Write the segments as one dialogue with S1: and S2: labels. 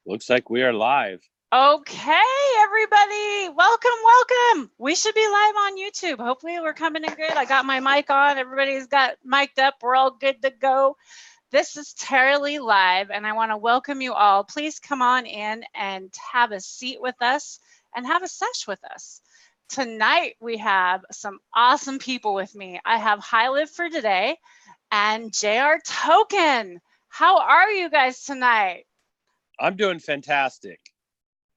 S1: Looks like we are live.
S2: Okay, everybody, welcome. We should be live on YouTube. Hopefully we're coming in good. I got my mic on. Everybody's got mic'd up. We're all good to go. This is Terrily Live, and I want to welcome you all. Please come on in and have a seat with us and have a sesh with us. Tonight, we have some awesome people with me. I have HighLive4Today and JR Tokin. How are you guys tonight?
S1: I'm doing fantastic.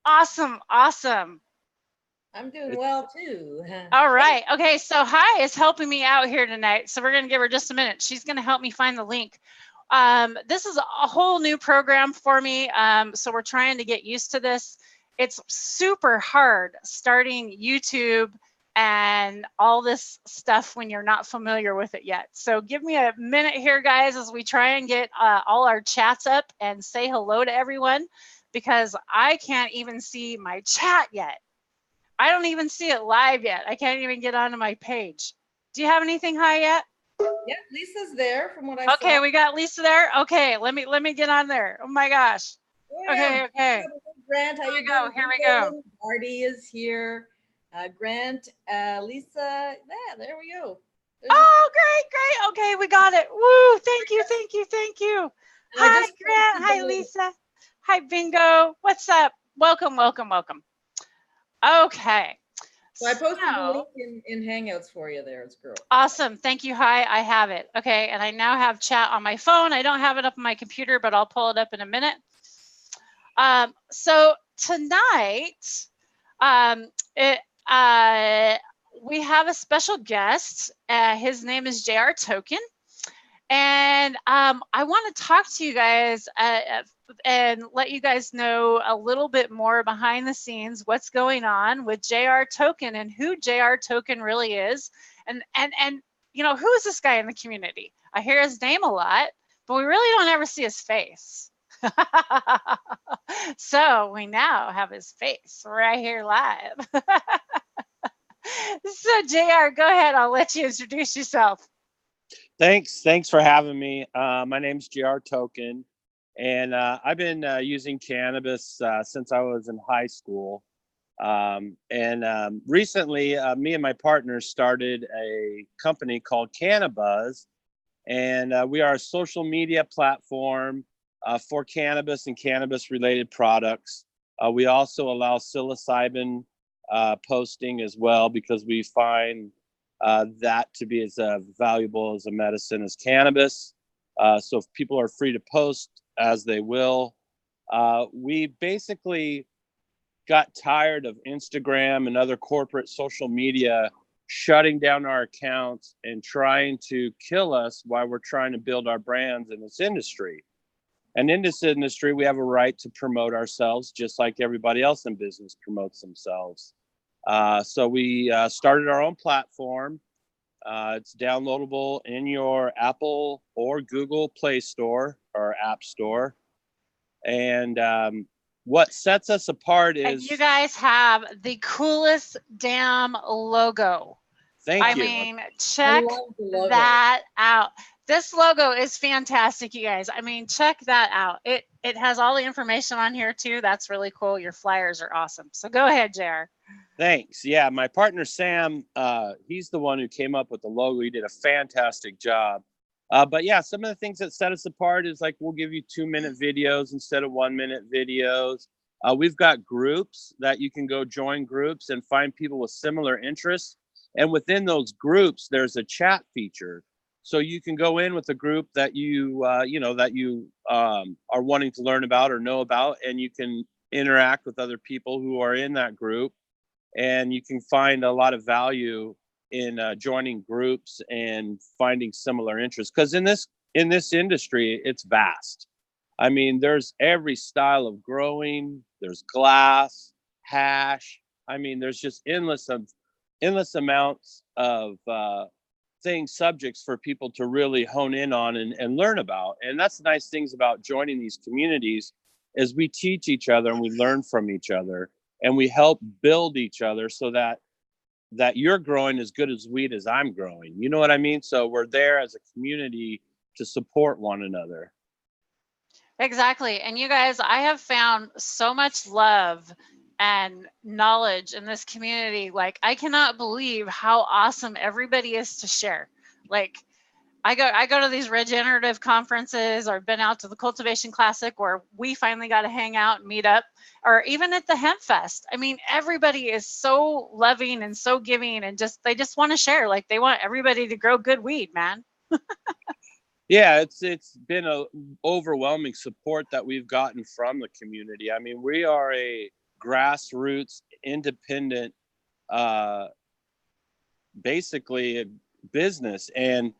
S2: Awesome.
S3: I'm doing well too.
S2: All right. Okay. So Hi is helping me out here tonight. So we're going to give her just a minute. She's going to help me find the link. This is a whole new program for me. So we're trying to get used to this. It's super hard starting YouTube and all this stuff when you're not familiar with it yet. So give me a minute here, guys, as we try and get all our chats up and say hello to everyone, because I can't even see my chat yet. I don't even see it live yet. I can't even get onto my page. Do you have anything, Hi, yet?
S3: Yeah, Lisa's there from what I saw.
S2: Okay, we got Lisa there. Okay, let me get on there. Oh my gosh.
S3: Oh, yeah.
S2: Okay.
S3: Grant, how you doing?
S2: Here we go.
S3: Marty is here. Grant, Lisa, yeah, there we go.
S2: Oh, great. Okay, we got it. Woo, thank you. Hi, Grant. Hi, Lisa. Hi, Bingo. What's up? Welcome. Okay.
S3: So I posted the link in Hangouts for you there. It's girl.
S2: Awesome. Thank you. Hi, I have it. Okay, and I now have chat on my phone. I don't have it up on my computer, but I'll pull it up in a minute. So tonight, we have a special guest. His name is JR Tokin. And I want to talk to you guys and let you guys know a little bit more behind the scenes, what's going on with JR Tokin and who JR Tokin really is. And you know, who is this guy in the community? I hear his name a lot, but we really don't ever see his face. So we now have his face right here live. So JR, go ahead. I'll let you introduce yourself.
S1: Thanks for having me. My name's JR Tokin, and I've been using cannabis since I was in high school. Recently, me and my partner started a company called CANNABuzz, and we are a social media platform for cannabis and cannabis-related products. We also allow psilocybin posting as well, because we find that to be as valuable as a medicine as cannabis. So if people are free to post as they will. We basically got tired of Instagram and other corporate social media shutting down our accounts and trying to kill us while we're trying to build our brands in this industry. And in this industry, we have a right to promote ourselves just like everybody else in business promotes themselves. So we started our own platform. It's downloadable in your Apple or Google Play Store or App Store. And what sets us apart is...
S2: And you guys have the coolest damn logo.
S1: Thank you.
S2: I mean, check that out. This logo is fantastic, you guys. I mean, check that out. It has all the information on here too. That's really cool. Your flyers are awesome. So go ahead, JR.
S1: Thanks. Yeah, my partner Sam, he's the one who came up with the logo. He did a fantastic job. But yeah, some of the things that set us apart is like we'll give you 2-minute videos instead of 1-minute videos. We've got groups that you can go join groups and find people with similar interests. And within those groups, there's a chat feature. So you can go in with a group that you are wanting to learn about or know about, and you can interact with other people who are in that group. And you can find a lot of value in joining groups and finding similar interests. Because in this industry, it's vast. I mean, there's every style of growing. There's glass, hash. I mean, there's just endless amounts of subjects for people to really hone in on and learn about. And that's the nice things about joining these communities is we teach each other and we learn from each other. And we help build each other so that you're growing as good as weed as I'm growing. You know what I mean? So we're there as a community to support one another.
S2: Exactly. And you guys, I have found so much love and knowledge in this community. Like, I cannot believe how awesome everybody is to share. Like, I go to these regenerative conferences, or been out to the Cultivation Classic where we finally got to hang out and meet up, or even at the Hemp Fest. I mean, everybody is so loving and so giving, and they just want to share. Like, they want everybody to grow good weed, man.
S1: Yeah, it's been a overwhelming support that we've gotten from the community. I mean, we are a grassroots, independent, basically a business, and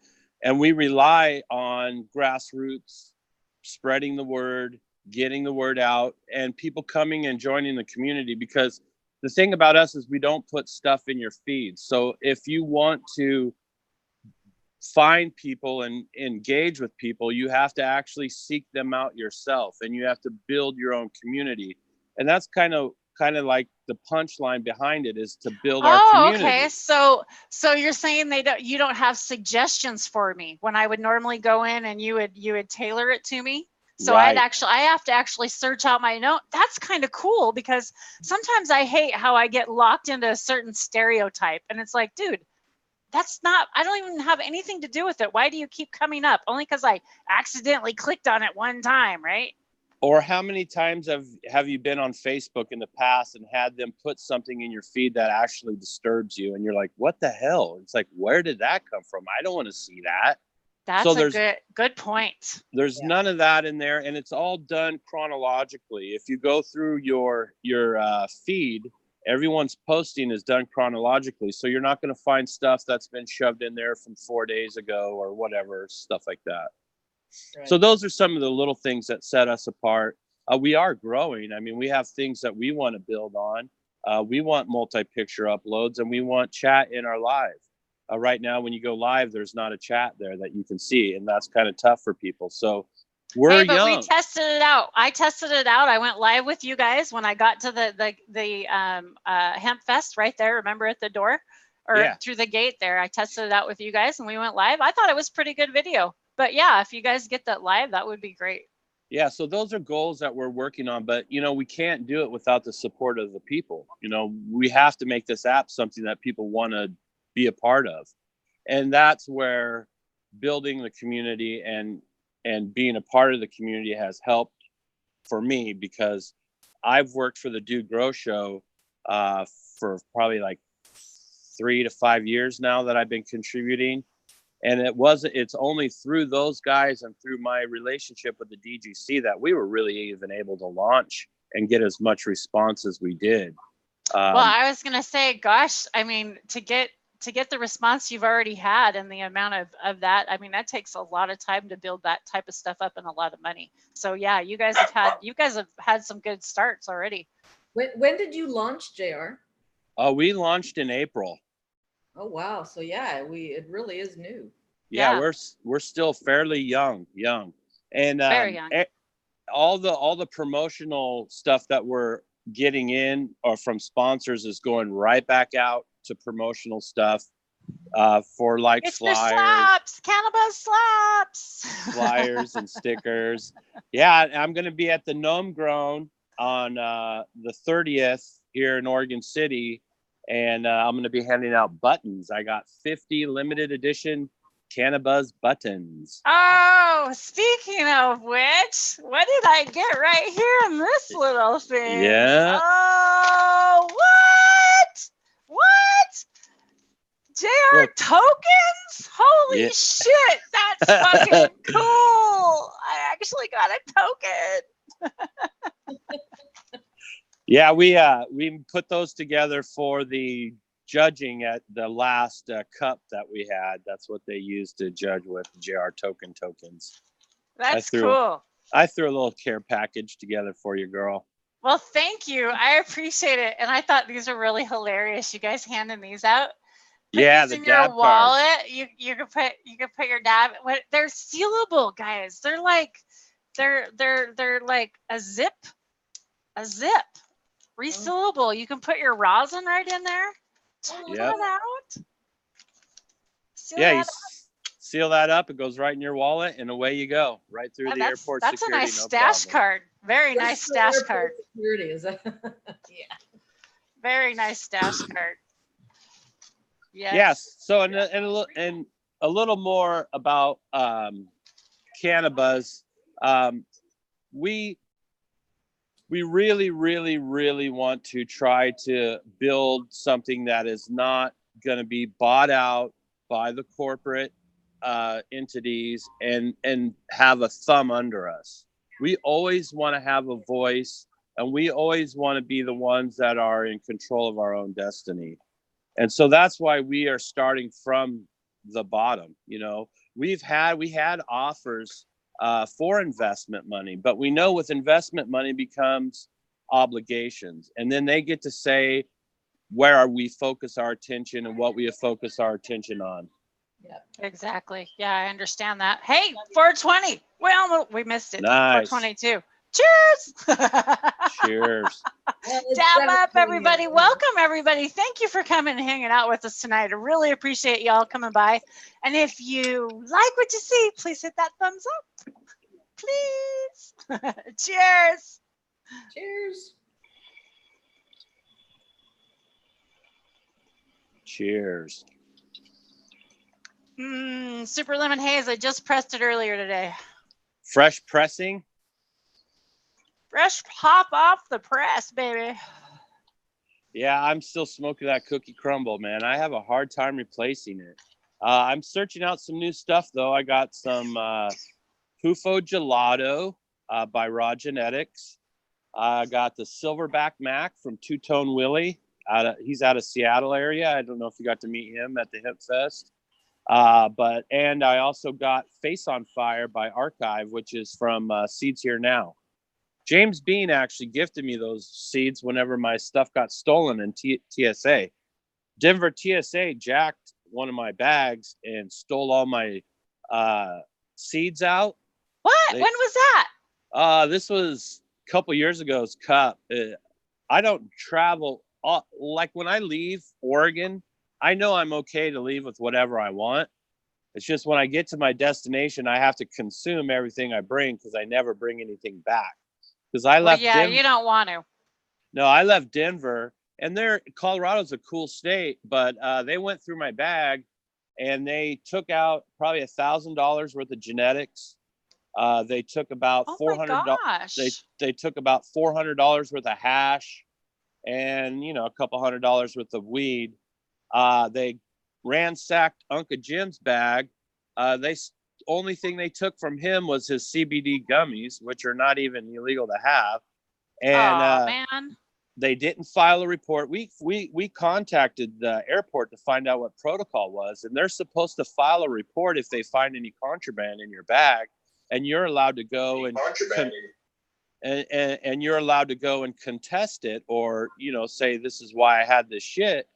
S1: we rely on grassroots spreading the word, getting the word out, and people coming and joining the community. Because the thing about us is we don't put stuff in your feed. So if you want to find people and engage with people, you have to actually seek them out yourself, and you have to build your own community. And that's kind of like the punchline behind it, is to build our community.
S2: Okay. So you're saying you don't have suggestions for me when I would normally go in, and you would tailor it to me. So
S1: Right.
S2: I have to actually search out my note. That's kind of cool, because sometimes I hate how I get locked into a certain stereotype, and it's like, dude, I don't even have anything to do with it. Why do you keep coming up? Only because I accidentally clicked on it one time, right?
S1: Or how many times have you been on Facebook in the past and had them put something in your feed that actually disturbs you, and you're like, what the hell? It's like, where did that come from? I don't want to see that.
S2: That's a good point.
S1: There's none of that in there, and it's all done chronologically. If you go through your feed, everyone's posting is done chronologically, so you're not going to find stuff that's been shoved in there from 4 days ago or whatever, stuff like that. Right. So those are some of the little things that set us apart. We are growing. I mean, we have things that we want to build on. We want multi-picture uploads, and we want chat in our live. Right now, when you go live, there's not a chat there that you can see, and that's kind of tough for people. So we're young.
S2: We tested it out. I tested it out. I went live with you guys when I got to the Hemp Fest right there. Remember, at the door or through the gate there. I tested it out with you guys, and we went live. I thought it was pretty good video. But yeah, if you guys get that live, that would be great.
S1: Yeah, so those are goals that we're working on, but we can't do it without the support of the people. We have to make this app something that people want to be a part of. And that's where building the community and being a part of the community has helped for me, because I've worked for the Dude Grow Show for probably like 3 to 5 years now that I've been contributing. And it's only through those guys and through my relationship with the DGC that we were really even able to launch and get as much response as we did.
S2: Well, I was going to say, gosh, I mean, to get the response you've already had, and the amount of that, I mean, that takes a lot of time to build that type of stuff up, and a lot of money. So yeah, you guys have had some good starts already.
S3: When did you launch, JR?
S1: We launched in April.
S3: Oh wow! So yeah, it really is new.
S1: Yeah, we're still fairly young, and
S2: very young.
S1: All the promotional stuff that we're getting in or from sponsors is going right back out to promotional stuff for like
S2: it's
S1: flyers,
S2: CANNABuzz slaps,
S1: flyers and stickers. Yeah, I'm going to be at the Gnome Grown on the 30th here in Oregon City. And I'm going to be handing out buttons. I got 50 limited edition CANNABuzz buttons.
S2: Oh, speaking of which, what did I get right here in this little thing?
S1: Yeah.
S2: Oh, what? JR Tokens? Holy shit, that's fucking cool. I actually got a token.
S1: Yeah, we put those together for the judging at the last cup that we had. That's what they used to judge with, JR tokens.
S2: That's cool.
S1: I threw a little care package together for you, girl.
S2: Well, thank you. I appreciate it. And I thought these are really hilarious. You guys handing these out? Put these in your wallet. You can put your dab. They're sealable, guys. They're like a zip. Resealable. You can put your rosin right in there. Seal that out.
S1: seal that up. It goes right in your wallet, and away you go, right through the airport
S2: That's
S1: security.
S2: a nice stash card. Very nice stash card.
S3: Security is yeah.
S2: Very nice stash card. Yes.
S1: Yes. So and a little more about CANNABuzz. We really want to try to build something that is not going to be bought out by the corporate entities and have a thumb under us. We always want to have a voice, and we always want to be the ones that are in control of our own destiny. And so that's why we are starting from the bottom. You know, we had offers for investment money, but we know with investment money becomes obligations, and then they get to say where we focus our attention and what we focus our attention on.
S3: Yeah,
S2: exactly. Yeah, I understand that. Hey, 420. Well, we missed it.
S1: Nice.
S2: 422. Cheers.
S1: Cheers.
S2: Dab up, everybody. Welcome, everybody. Thank you for coming and hanging out with us tonight. I really appreciate y'all coming by. And if you like what you see, please hit that thumbs up. Please. Cheers.
S3: cheers.
S1: Cheers.
S2: Super lemon haze. I just pressed it earlier today.
S1: Fresh pressing.
S2: Fresh pop off the press, baby.
S1: Yeah, I'm still smoking that cookie crumble, man. I have a hard time replacing it. I'm searching out some new stuff, though. I got some Pufo Gelato by Raw Genetics. I got the Silverback Mac from Two Tone Willie. He's out of Seattle area. I don't know if you got to meet him at the Hip Fest. And I also got Face on Fire by Archive, which is from Seeds Here Now. James Bean actually gifted me those seeds whenever my stuff got stolen in TSA. Denver TSA jacked one of my bags and stole all my seeds out.
S2: What? When was that?
S1: This was a couple years ago's cup. I don't travel. Like when I leave Oregon, I know I'm okay to leave with whatever I want. It's just when I get to my destination, I have to consume everything I bring because I never bring anything back. Because I left.
S2: Yeah, you don't want to.
S1: No, I left Denver, and Colorado's a cool state, but they went through my bag and they took out probably $1,000 worth of genetics. They took about $400. They took about $400 worth of hash, and a couple $100 worth of weed. They ransacked Uncle Jim's bag. Only thing they took from him was his CBD gummies, which are not even illegal to have. And
S2: man,
S1: they didn't file a report. We contacted the airport to find out what protocol was, and they're supposed to file a report if they find any contraband in your bag, and you're allowed to go and you're allowed to go and contest it, or say this is why I had this shit.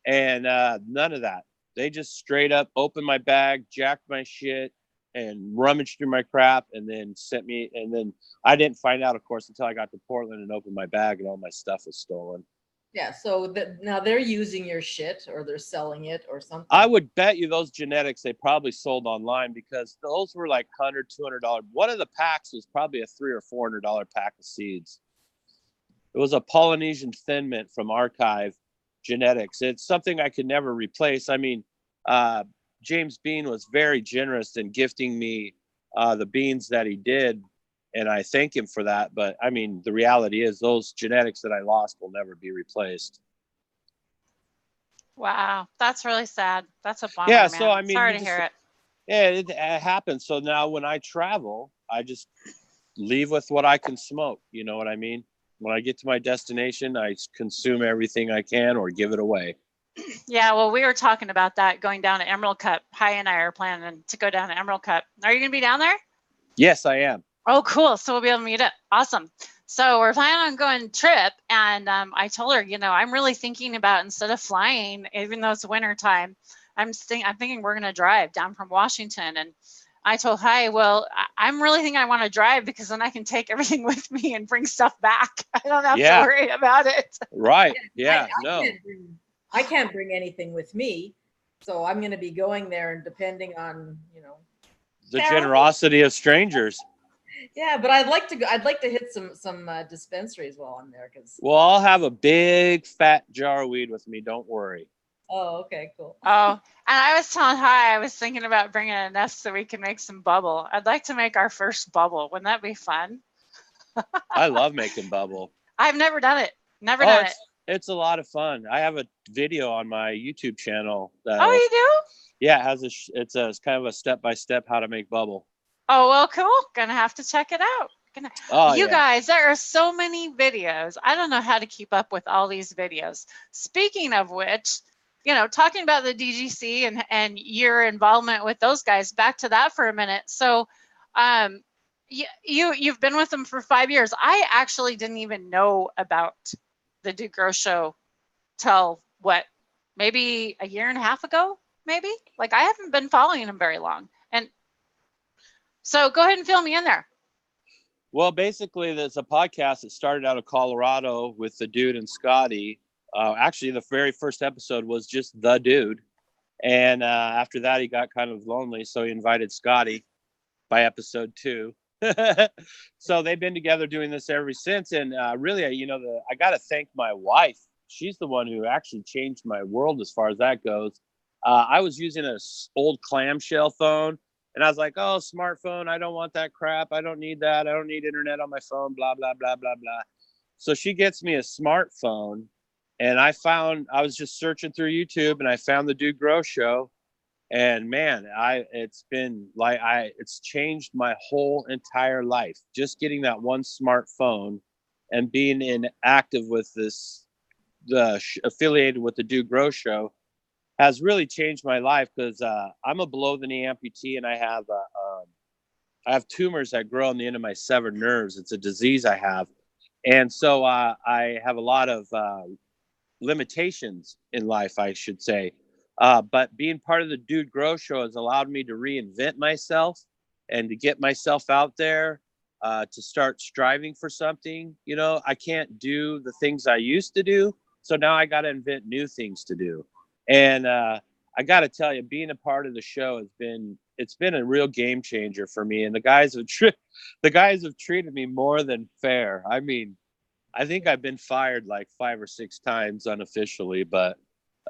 S1: And none of that. They just straight up opened my bag, jacked my shit, and rummaged through my crap, and then sent me. And then I didn't find out, of course, until I got to Portland and opened my bag, and all my stuff was stolen.
S3: Yeah, so now they're using your shit, or they're selling it, or something.
S1: I would bet you those genetics they probably sold online, because those were like $100, $200. One of the packs was probably a $300 or $400 pack of seeds. It was a Polynesian Thin Mint from Archive Genetics. It's something I could never replace. I mean, James Bean was very generous in gifting me the beans that he did, and I thank him for that. But I mean, the reality is those genetics that I lost will never be replaced.
S2: Wow, that's really sad. That's a bummer.
S1: Yeah,
S2: man.
S1: so I mean,
S2: sorry to hear it.
S1: Yeah, it happens. So now when I travel, I just leave with what I can smoke. You know what I mean? When I get to my destination, I consume everything I can or give it away.
S2: Yeah, well, we were talking about that going down to Emerald Cup. Hi and I are planning to go down to Emerald Cup. Are you going to be down there?
S1: Yes, I am.
S2: Oh, cool. So we'll be able to meet up. Awesome. So we're planning on going trip. And I told her, I'm really thinking about, instead of flying, even though it's winter time, I'm thinking we're going to drive down from Washington. And I told Hi, well, I'm really thinking I want to drive, because then I can take everything with me and bring stuff back. I don't have to worry about it.
S1: Right. Yeah.
S3: I can't bring anything with me. So I'm going to be going there, and depending on,
S1: The
S3: Carol?
S1: generosity of strangers.
S3: Yeah, but I'd like to go. I'd like to hit some dispensaries while I'm there, because.
S1: Well, I'll have a big fat jar of weed with me. Don't worry.
S3: Oh, okay, cool.
S2: Oh, and I was telling Hi, I was thinking about bringing a nest so we can make some bubble. I'd like to make our first bubble. Wouldn't that be fun?
S1: I love making bubble.
S2: I've never done it. Never done it.
S1: It's a lot of fun. I have a video on my YouTube channel.
S2: Oh, you do?
S1: Yeah, it has it's kind of a step-by-step how to make bubble.
S2: Oh, well, cool. Gonna have to check it out. You
S1: yeah.
S2: guys, there are so many videos. I don't know how to keep up with all these videos. Speaking of which, talking about the DGC and your involvement with those guys, back to that for a minute. So you've been with them for 5 years. I actually didn't even know about the Dude Grow Show till maybe a year and a half ago, maybe? Like, I haven't been following them very long. And so go ahead and fill me in there.
S1: Well, basically, there's a podcast that started out of Colorado with the Dude and Scotty. Actually, the very first episode was just the Dude. And after that, he got kind of lonely, so he invited Scotty by episode 2. So they've been together doing this ever since. And really, I got to thank my wife. She's the one who actually changed my world as far as that goes. I was using an old clamshell phone. And I was like, oh, smartphone, I don't want that crap. I don't need that. I don't need internet on my phone, blah, blah, blah, blah, blah. So she gets me a smartphone. And I was just searching through YouTube, and I found the Dude Grow Show. And man, it's changed my whole entire life. Just getting that one smartphone and being active with affiliated with the Dude Grow Show has really changed my life, because I'm a below the knee amputee, and I have tumors that grow on the end of my severed nerves. It's a disease I have. And so I have a lot of limitations in life, I should say. But being part of the Dude Grow Show has allowed me to reinvent myself and to get myself out there, to start striving for something. I can't do the things I used to do. So now I got to invent new things to do. And I got to tell you, being a part of the show it's been a real game changer for me. And the guys have treated me more than fair. I mean, I think I've been fired like 5 or 6 times unofficially, but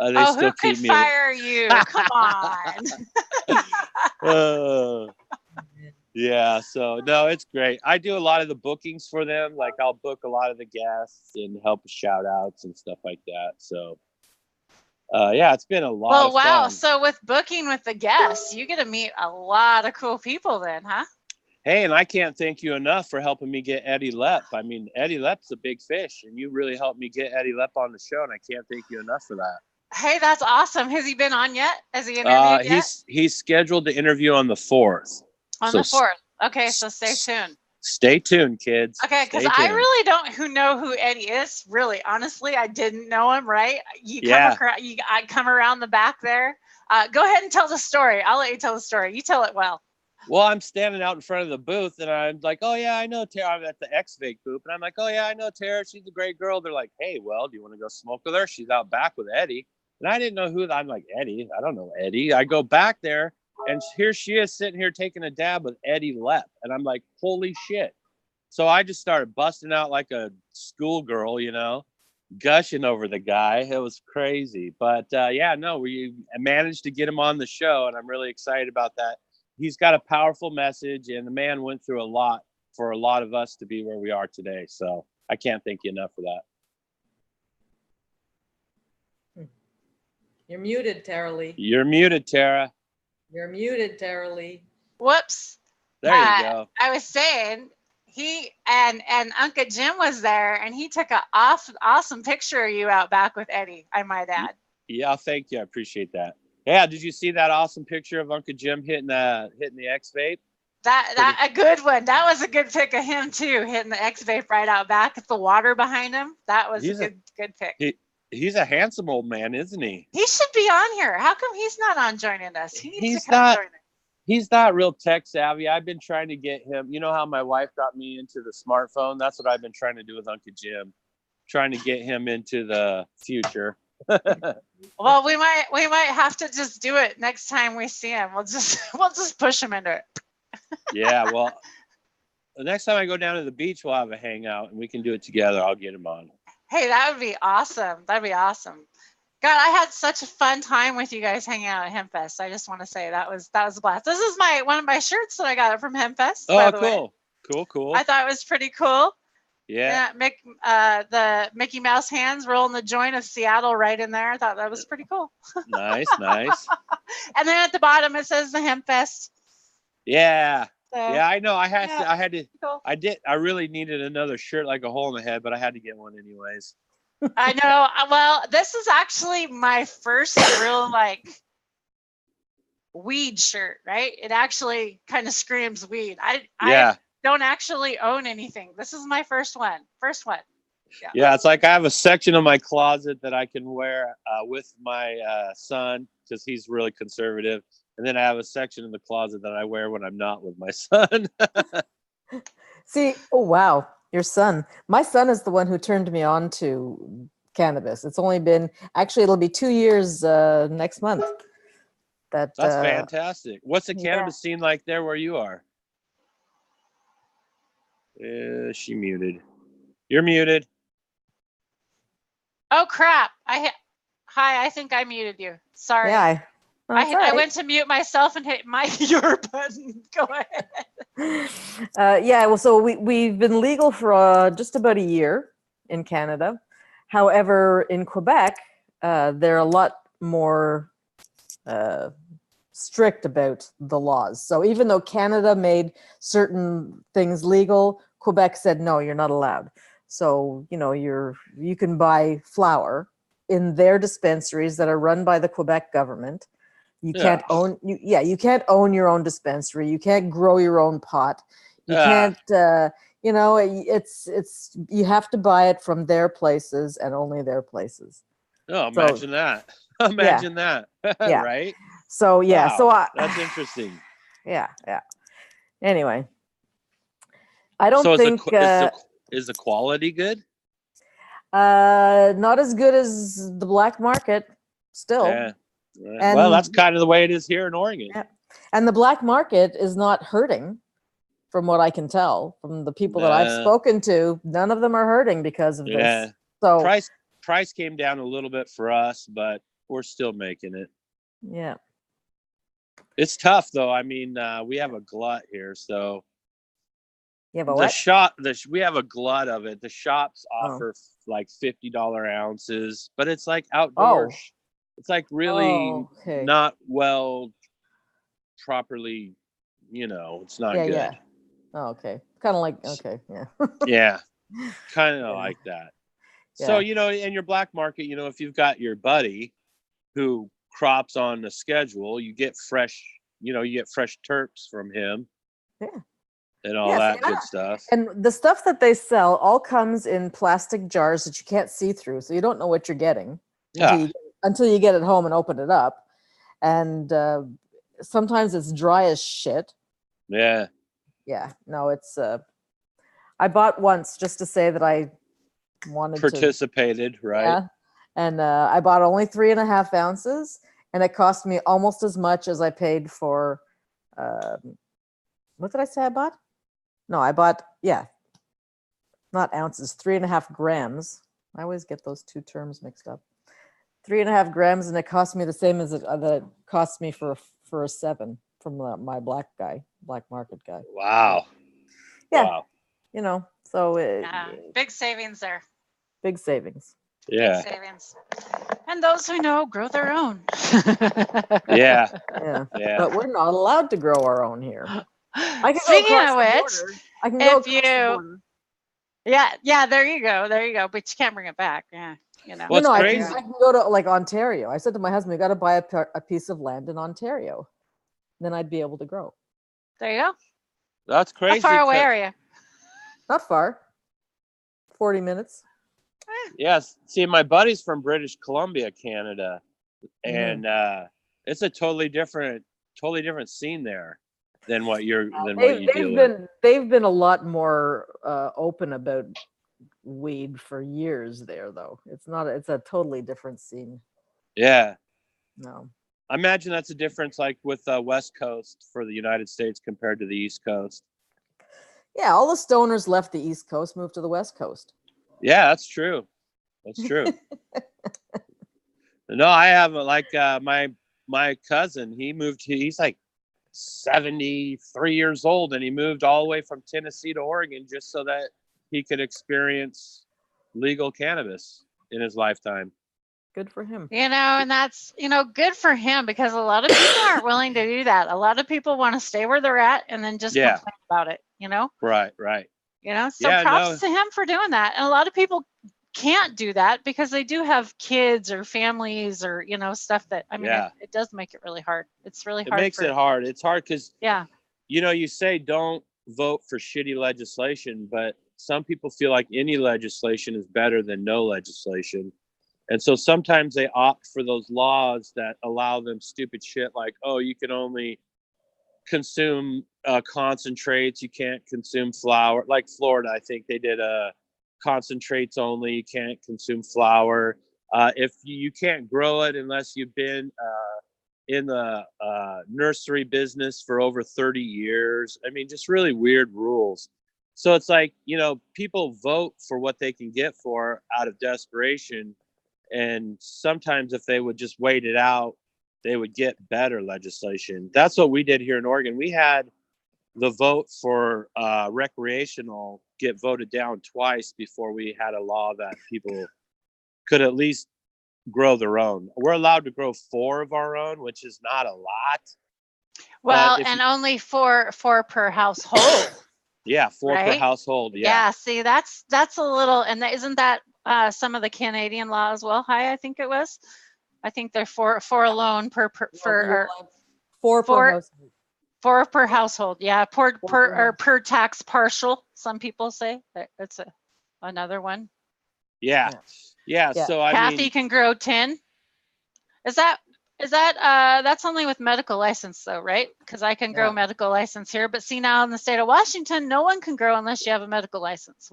S1: they still
S2: who
S1: keep
S2: could
S1: me.
S2: Fire you? Come on.
S1: Yeah. So no, it's great. I do a lot of the bookings for them. Like, I'll book a lot of the guests and help with shout outs and stuff like that. So it's been a lot of fun.
S2: Wow. So with booking with the guests, you get to meet a lot of cool people then, huh?
S1: Hey, and I can't thank you enough for helping me get Eddie Lepp. I mean, Eddie Lepp's a big fish, and you really helped me get Eddie Lepp on the show, and I can't thank you enough for that.
S2: Hey, that's awesome. Has he been on yet? Has he interviewed yet?
S1: He's scheduled to interview on the 4th.
S2: On the 4th. Okay, so stay tuned.
S1: Stay tuned, kids.
S2: Okay, because I really don't know who Eddie is. Really, honestly, I didn't know him. Right? I come around the back there. Go ahead and tell the story. I'll let you tell the story. You tell it well.
S1: Well, I'm standing out in front of the booth, and I'm like, oh yeah, I know Tara. I'm at the X-Vape booth, and I'm like, oh yeah, I know Tara. She's a great girl. They're like, hey, well, do you want to go smoke with her? She's out back with Eddie. And I didn't know who. I'm like, Eddie? I don't know Eddie. I go back there, and here she is sitting here taking a dab with Eddie Lepp. And I'm like, holy shit. So I just started busting out like a schoolgirl, gushing over the guy. It was crazy. But we managed to get him on the show, and I'm really excited about that. He's got a powerful message, and the man went through a lot for a lot of us to be where we are today. So I can't thank you enough for that.
S3: You're muted, Tara Lee.
S1: You're muted, Tara.
S3: You're muted, Tara Lee.
S2: Whoops.
S1: There you go.
S2: I was saying he and Uncle Jim was there, and he took an awesome picture of you out back with Eddie, I might add.
S1: Yeah, thank you. I appreciate that. Yeah, did you see that awesome picture of Uncle Jim hitting the X-Vape?
S2: That a good one. That was a good pic of him too, hitting the X-Vape right out back with the water behind him. That was a good pic.
S1: He's a handsome old man, isn't he?
S2: He should be on here. How come he's not on joining us? He needs to come join us.
S1: He's not real tech savvy. I've been trying to get him. You know how my wife got me into the smartphone? That's what I've been trying to do with Uncle Jim. Trying to get him into the future.
S2: Well, we might have to just do it next time we see him. We'll just push him into it.
S1: Yeah, well, the next time I go down to the beach, we'll have a hangout and we can do it together. I'll get him on.
S2: Hey, that would be awesome. That'd be awesome. God, I had such a fun time with you guys hanging out at HempFest. I just want to say that was a blast. This is one of my shirts that I got from HempFest.
S1: Oh, cool.
S2: I thought it was pretty cool.
S1: Yeah.
S2: The Mickey Mouse hands rolling the joint of Seattle right in there. I thought that was pretty cool.
S1: Nice.
S2: And then at the bottom it says the HempFest.
S1: Yeah.
S2: So,
S1: Yeah, I know. I really needed another shirt like a hole in the head, but I had to get one anyways.
S2: I know. Well, this is actually my first real weed shirt, right? It actually kind of screams weed. I don't actually own anything. This is my first one. Yeah,
S1: it's like I have a section of my closet that I can wear with my son because he's really conservative, and then I have a section in the closet that I wear when I'm not with my son.
S4: See, oh wow, your son. My son is the one who turned me on to cannabis. It's only been, actually it'll be 2 years next month. That's
S1: fantastic. What's the cannabis scene like there where you are? She muted. You're muted.
S2: Oh crap! Hi, I think I muted you. Sorry.
S4: Yeah,
S2: I went to mute myself and hit your button. Go ahead.
S4: Yeah, well, so we've been legal for just about a year in Canada. However, in Quebec, they're a lot more strict about the laws. So even though Canada made certain things legal, Quebec said, no, you're not allowed. So, you can buy flower in their dispensaries that are run by the Quebec government. You can't own your own dispensary. You can't grow your own pot. You can't, it's you have to buy it from their places and only their places.
S1: Oh, imagine that. Imagine that.
S4: Yeah.
S1: Right?
S4: So, yeah.
S1: Wow,
S4: So
S1: that's interesting.
S4: Yeah. Anyway, I don't think...
S1: Is the quality good?
S4: Not as good as the black market still.
S1: Yeah. Well, that's kind of the way it is here in Oregon.
S4: Yeah. And the black market is not hurting, from what I can tell from the people that I've spoken to. None of them are hurting because of this. So
S1: price came down a little bit for us, but we're still making it.
S4: Yeah.
S1: It's tough though. I mean, we have a glut here, so
S4: we have a glut of it. The shops offer like $50 ounces, but it's like outdoor. It's like really not well properly, it's not good. Yeah. Oh, okay. Kind of like, yeah.
S1: Yeah. Kind of like that. Yeah. So, in your black market, if you've got your buddy who crops on the schedule, you get fresh terps from him.
S4: Yeah.
S1: And all that good stuff.
S4: And the stuff that they sell all comes in plastic jars that you can't see through, so you don't know what you're getting until you get it home and open it up. And sometimes it's dry as shit.
S1: Yeah.
S4: Yeah. No, it's I bought once just to say that I wanted
S1: participated, right?
S4: Yeah. And I bought only 3.5 ounces, and it cost me almost as much as I paid for what did I say I bought? No, I bought, not ounces, 3.5 grams. I always get those two terms mixed up. 3.5 grams, and it cost me the same as it cost me for a 7 from my black market guy.
S1: Wow.
S4: Yeah. Wow. So
S2: big savings there.
S4: Big savings.
S1: Yeah.
S2: Big savings. And those who know grow their own.
S1: Yeah.
S4: But we're not allowed to grow our own here.
S2: Speaking of which,
S4: I can go across the border.
S2: Yeah, there you go, but you can't bring it back. Yeah,
S1: Well,
S4: I can go to like Ontario. I said to my husband, "We got to buy a piece of land in Ontario, then I'd be able to grow."
S2: There you go.
S1: That's crazy.
S2: How far away are you?
S4: Not far. 40 minutes.
S1: Yes. See, my buddy's from British Columbia, Canada, and it's a totally different scene there than what you deal with.
S4: They've been a lot more open about weed for years there, though. It's not, it's a totally different scene.
S1: Yeah.
S4: No.
S1: I imagine that's a difference like with West Coast for the United States compared to the East Coast.
S4: Yeah, all the stoners left the East Coast, moved to the West Coast.
S1: Yeah, that's true. That's true. No, I have like my cousin, he's like 73 years old, and he moved all the way from Tennessee to Oregon just so that he could experience legal cannabis in his lifetime.
S4: Good for him.
S2: You know, and that's, you know, good for him, because a lot of people aren't willing to do that. A lot of people want to stay where they're at and then just complain about it, you know?
S1: Right.
S2: You know, so
S1: Yeah,
S2: props to him for doing that. And a lot of people can't do that because they do have kids or families or, you know, stuff that, I mean, it does make it really hard. It's really hard.
S1: It makes it hard. It's hard because,
S2: yeah,
S1: you know, you say don't vote for shitty legislation, but some people feel like any legislation is better than no legislation. And so sometimes they opt for those laws that allow them stupid shit like, oh, you can only consume concentrates, you can't consume flour. Like Florida, I think they did concentrates only, you can't consume flour. If you can't grow it unless you've been in the nursery business for over 30 years. I mean, just really weird rules. So it's like, you know, people vote for what they can get for out of desperation. And sometimes if they would just wait it out, they would get better legislation. That's what we did here in Oregon. We had the vote for recreational get voted down twice before we had a law that people could at least grow their own. We're allowed to grow 4 of our own, which is not a lot.
S2: well, and only four per household.
S1: Yeah, 4 per
S2: right?
S1: household.
S2: Yeah, see, that's a little, and isn't that some of the Canadian law as well? I think it was. I think they're four alone per
S4: Four per household.
S2: 4 per household. Yeah, per tax partial. Some people say that's another one.
S1: Yeah. So
S2: Kathy can grow 10. Is that that's only with medical license though, right? Because I can grow medical license here, but see, now in the state of Washington, no one can grow unless you have a medical license,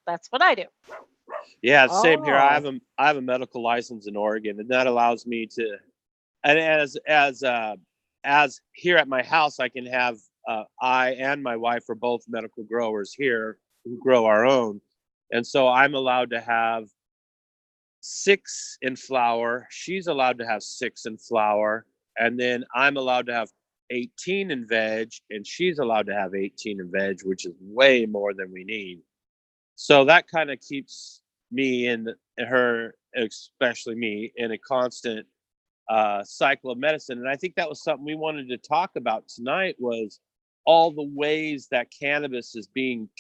S2: that's what I do.
S1: Yeah, same here. I have a medical license in Oregon, and that allows me to, and as here at my house, I can have I and my wife are both medical growers here who grow our own, and so I'm allowed to have 6 in flower. She's allowed to have 6 in flower, and then I'm allowed to have 18 in veg, and she's allowed to have 18 in veg, which is way more than we need. So that kind of keeps me and her, especially me, in a constant cycle of medicine. And I think that was something we wanted to talk about tonight, was all the ways that cannabis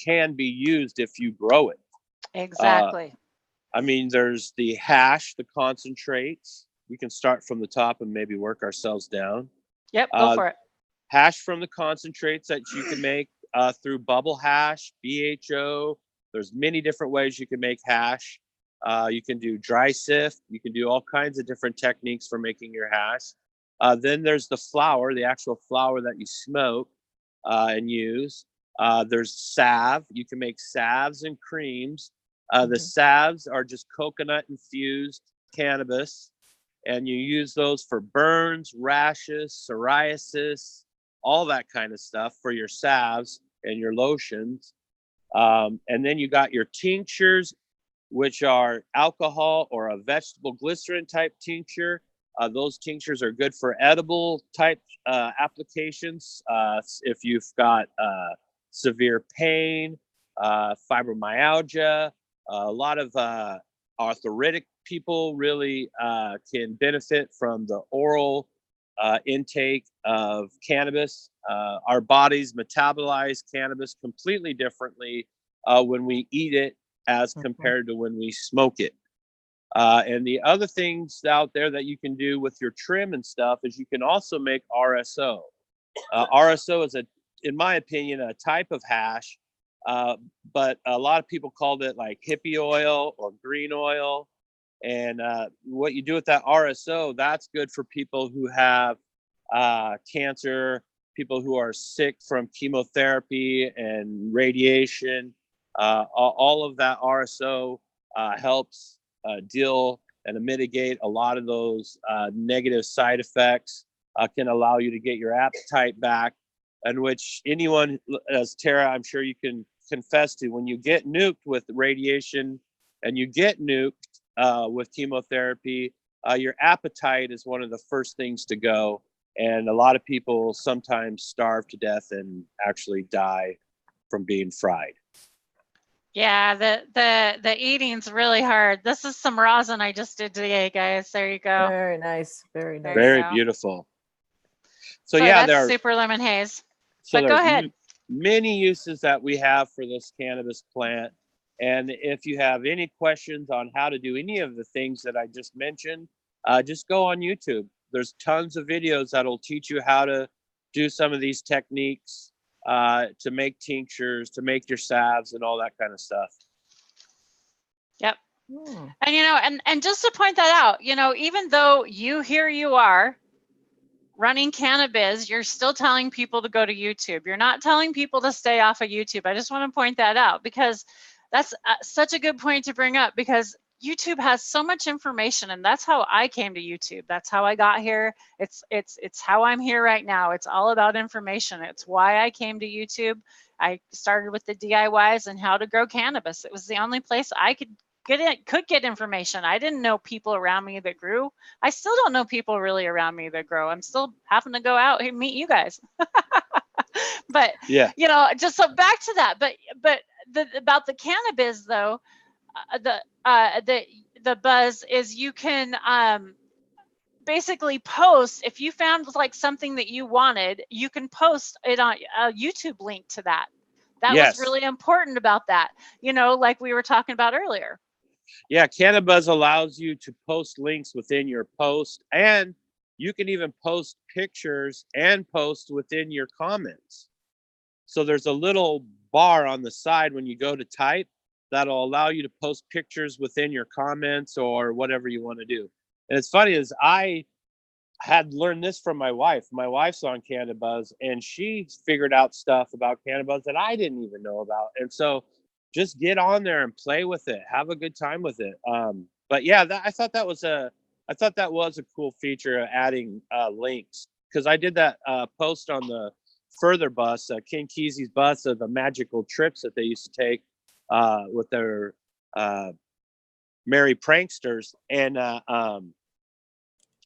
S1: can be used if you grow it.
S2: Exactly.
S1: I mean, there's the hash, the concentrates. We can start from the top and maybe work ourselves down.
S2: Yep, go for it.
S1: Hash from the concentrates that you can make through bubble hash, BHO. There's many different ways you can make hash. You can do dry sift. You can do all kinds of different techniques for making your hash. Then there's the flour, the actual flour that you smoke and use. There's salve. You can make salves and creams. The salves are just coconut infused cannabis, and you use those for burns, rashes, psoriasis, all that kind of stuff for your salves and your lotions. And then you got your tinctures, which are alcohol or a vegetable glycerin type tincture. Those tinctures are good for edible type applications. If you've got severe pain, fibromyalgia, a lot of arthritic people really can benefit from the oral intake of cannabis. Our bodies metabolize cannabis completely differently when we eat it as compared to when we smoke it. And the other things out there that you can do with your trim and stuff is you can also make RSO. RSO is, in my opinion, a type of hash, but a lot of people called it like hippie oil or green oil. And what you do with that RSO, that's good for people who have cancer, people who are sick from chemotherapy and radiation. All of that RSO helps deal and mitigate a lot of those negative side effects, can allow you to get your appetite back, and which anyone, as Tara, I'm sure you can confess to, when you get nuked with radiation and you get nuked with chemotherapy, your appetite is one of the first things to go. And a lot of people sometimes starve to death and actually die from being fried.
S2: Yeah, the eating's really hard. This is some rosin I just did today, guys. There you go.
S4: Very nice. Very nice.
S2: There you
S1: Very
S2: go.
S1: beautiful. So
S2: that's
S1: yeah, there are
S2: super lemon haze.
S1: so
S2: But go
S1: there's
S2: ahead.
S1: many uses that we have for this cannabis plant. And if you have any questions on how to do any of the things that I just mentioned, just go on YouTube. There's tons of videos that'll teach you how to do some of these techniques, to make tinctures, to make your salves, and all that kind of stuff.
S2: Yep.
S4: Hmm.
S2: And you know, and just to point that out, you know, even though you are running CANNABuzz, you're still telling people to go to YouTube. You're not telling people to stay off of YouTube. I just want to point that out, because that's such a good point to bring up, because YouTube has so much information, and that's how I came to YouTube. That's how I got here. It's how I'm here right now. It's all about information. It's why I came to YouTube. I started with the DIYs and how to grow cannabis. It was the only place I could get information. I didn't know people around me that grew. I still don't know people really around me that grow. I'm still having to go out and meet you guys. But
S1: Yeah.
S2: you know, just so back to that. But about the CANNABuzz though, the buzz is you can basically post, if you found like something that you wanted, you can post it on a YouTube link to that. That
S1: Yes.
S2: was really important about that, you know, like we were talking about earlier.
S1: Yeah, CANNABuzz allows you to post links within your post, and you can even post pictures and post within your comments. So there's a little bar on the side when you go to type that'll allow you to post pictures within your comments or whatever you want to do. And it's funny, is I had learned this from my wife. My wife's on CANNABuzz, and she figured out stuff about CANNABuzz that I didn't even know about. And so just get on there and play with it. Have a good time with it. But yeah, I thought that was a cool feature of adding links, because I did that post on the Further bus, King Kesey's bus, of the magical trips that they used to take with their merry pranksters. And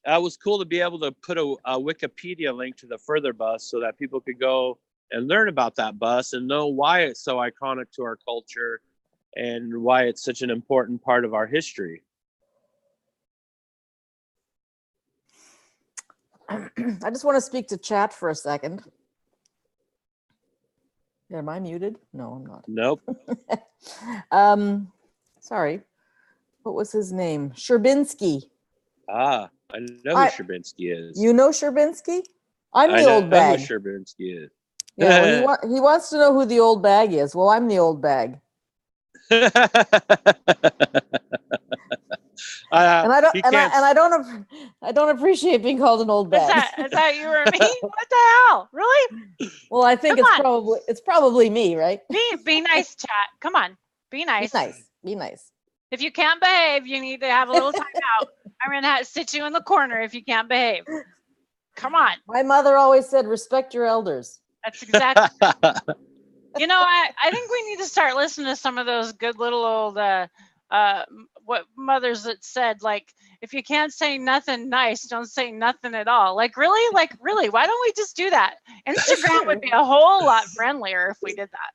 S1: it was cool to be able to put a Wikipedia link to the Further bus so that people could go and learn about that bus and know why it's so iconic to our culture and why it's such an important part of our history.
S4: I just want to speak to chat for a second. Am I muted? No, I'm not.
S1: Nope.
S4: Sorry. What was his name? Sherbinsky.
S1: I know who Sherbinsky is.
S4: You know Sherbinsky? I'm the
S1: I know
S4: old bag.
S1: who Sherbinsky is.
S4: Yeah, well, he wants to know who the old bag is. Well, I'm the old bag. And I don't appreciate being called an old bag.
S2: Is that you or me? What the hell? Really?
S4: Well, I think it's probably me, right?
S2: Be nice, chat. Come on. Be nice.
S4: Be nice.
S2: If you can't behave, you need to have a little time out. I'm going to sit you in the corner if you can't behave. Come on.
S4: My mother always said, respect your elders.
S2: That's exactly. You know, I think we need to start listening to some of those good little old what mothers that said, like, if you can't say nothing nice, don't say nothing at all. Like really, why don't we just do that? Instagram would be a whole lot friendlier if we did that.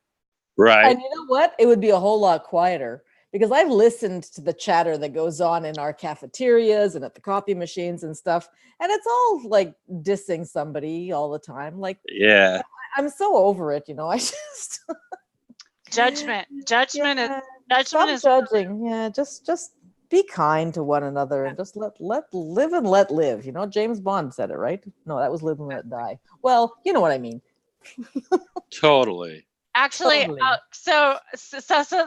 S1: Right.
S4: And you know what? It would be a whole lot quieter, because I've listened to the chatter that goes on in our cafeterias and at the coffee machines and stuff. And it's all like dissing somebody all the time. Like,
S1: yeah,
S4: I'm so over it. You know, I just
S2: judgment
S4: yeah.
S2: Judgment
S4: Stop
S2: is
S4: judging. Yeah. Just be kind to one another and just let live and let live. You know, James Bond said it, right? No, that was live and let die. Well, you know what I mean.
S1: totally.
S2: actually
S4: Totally.
S2: So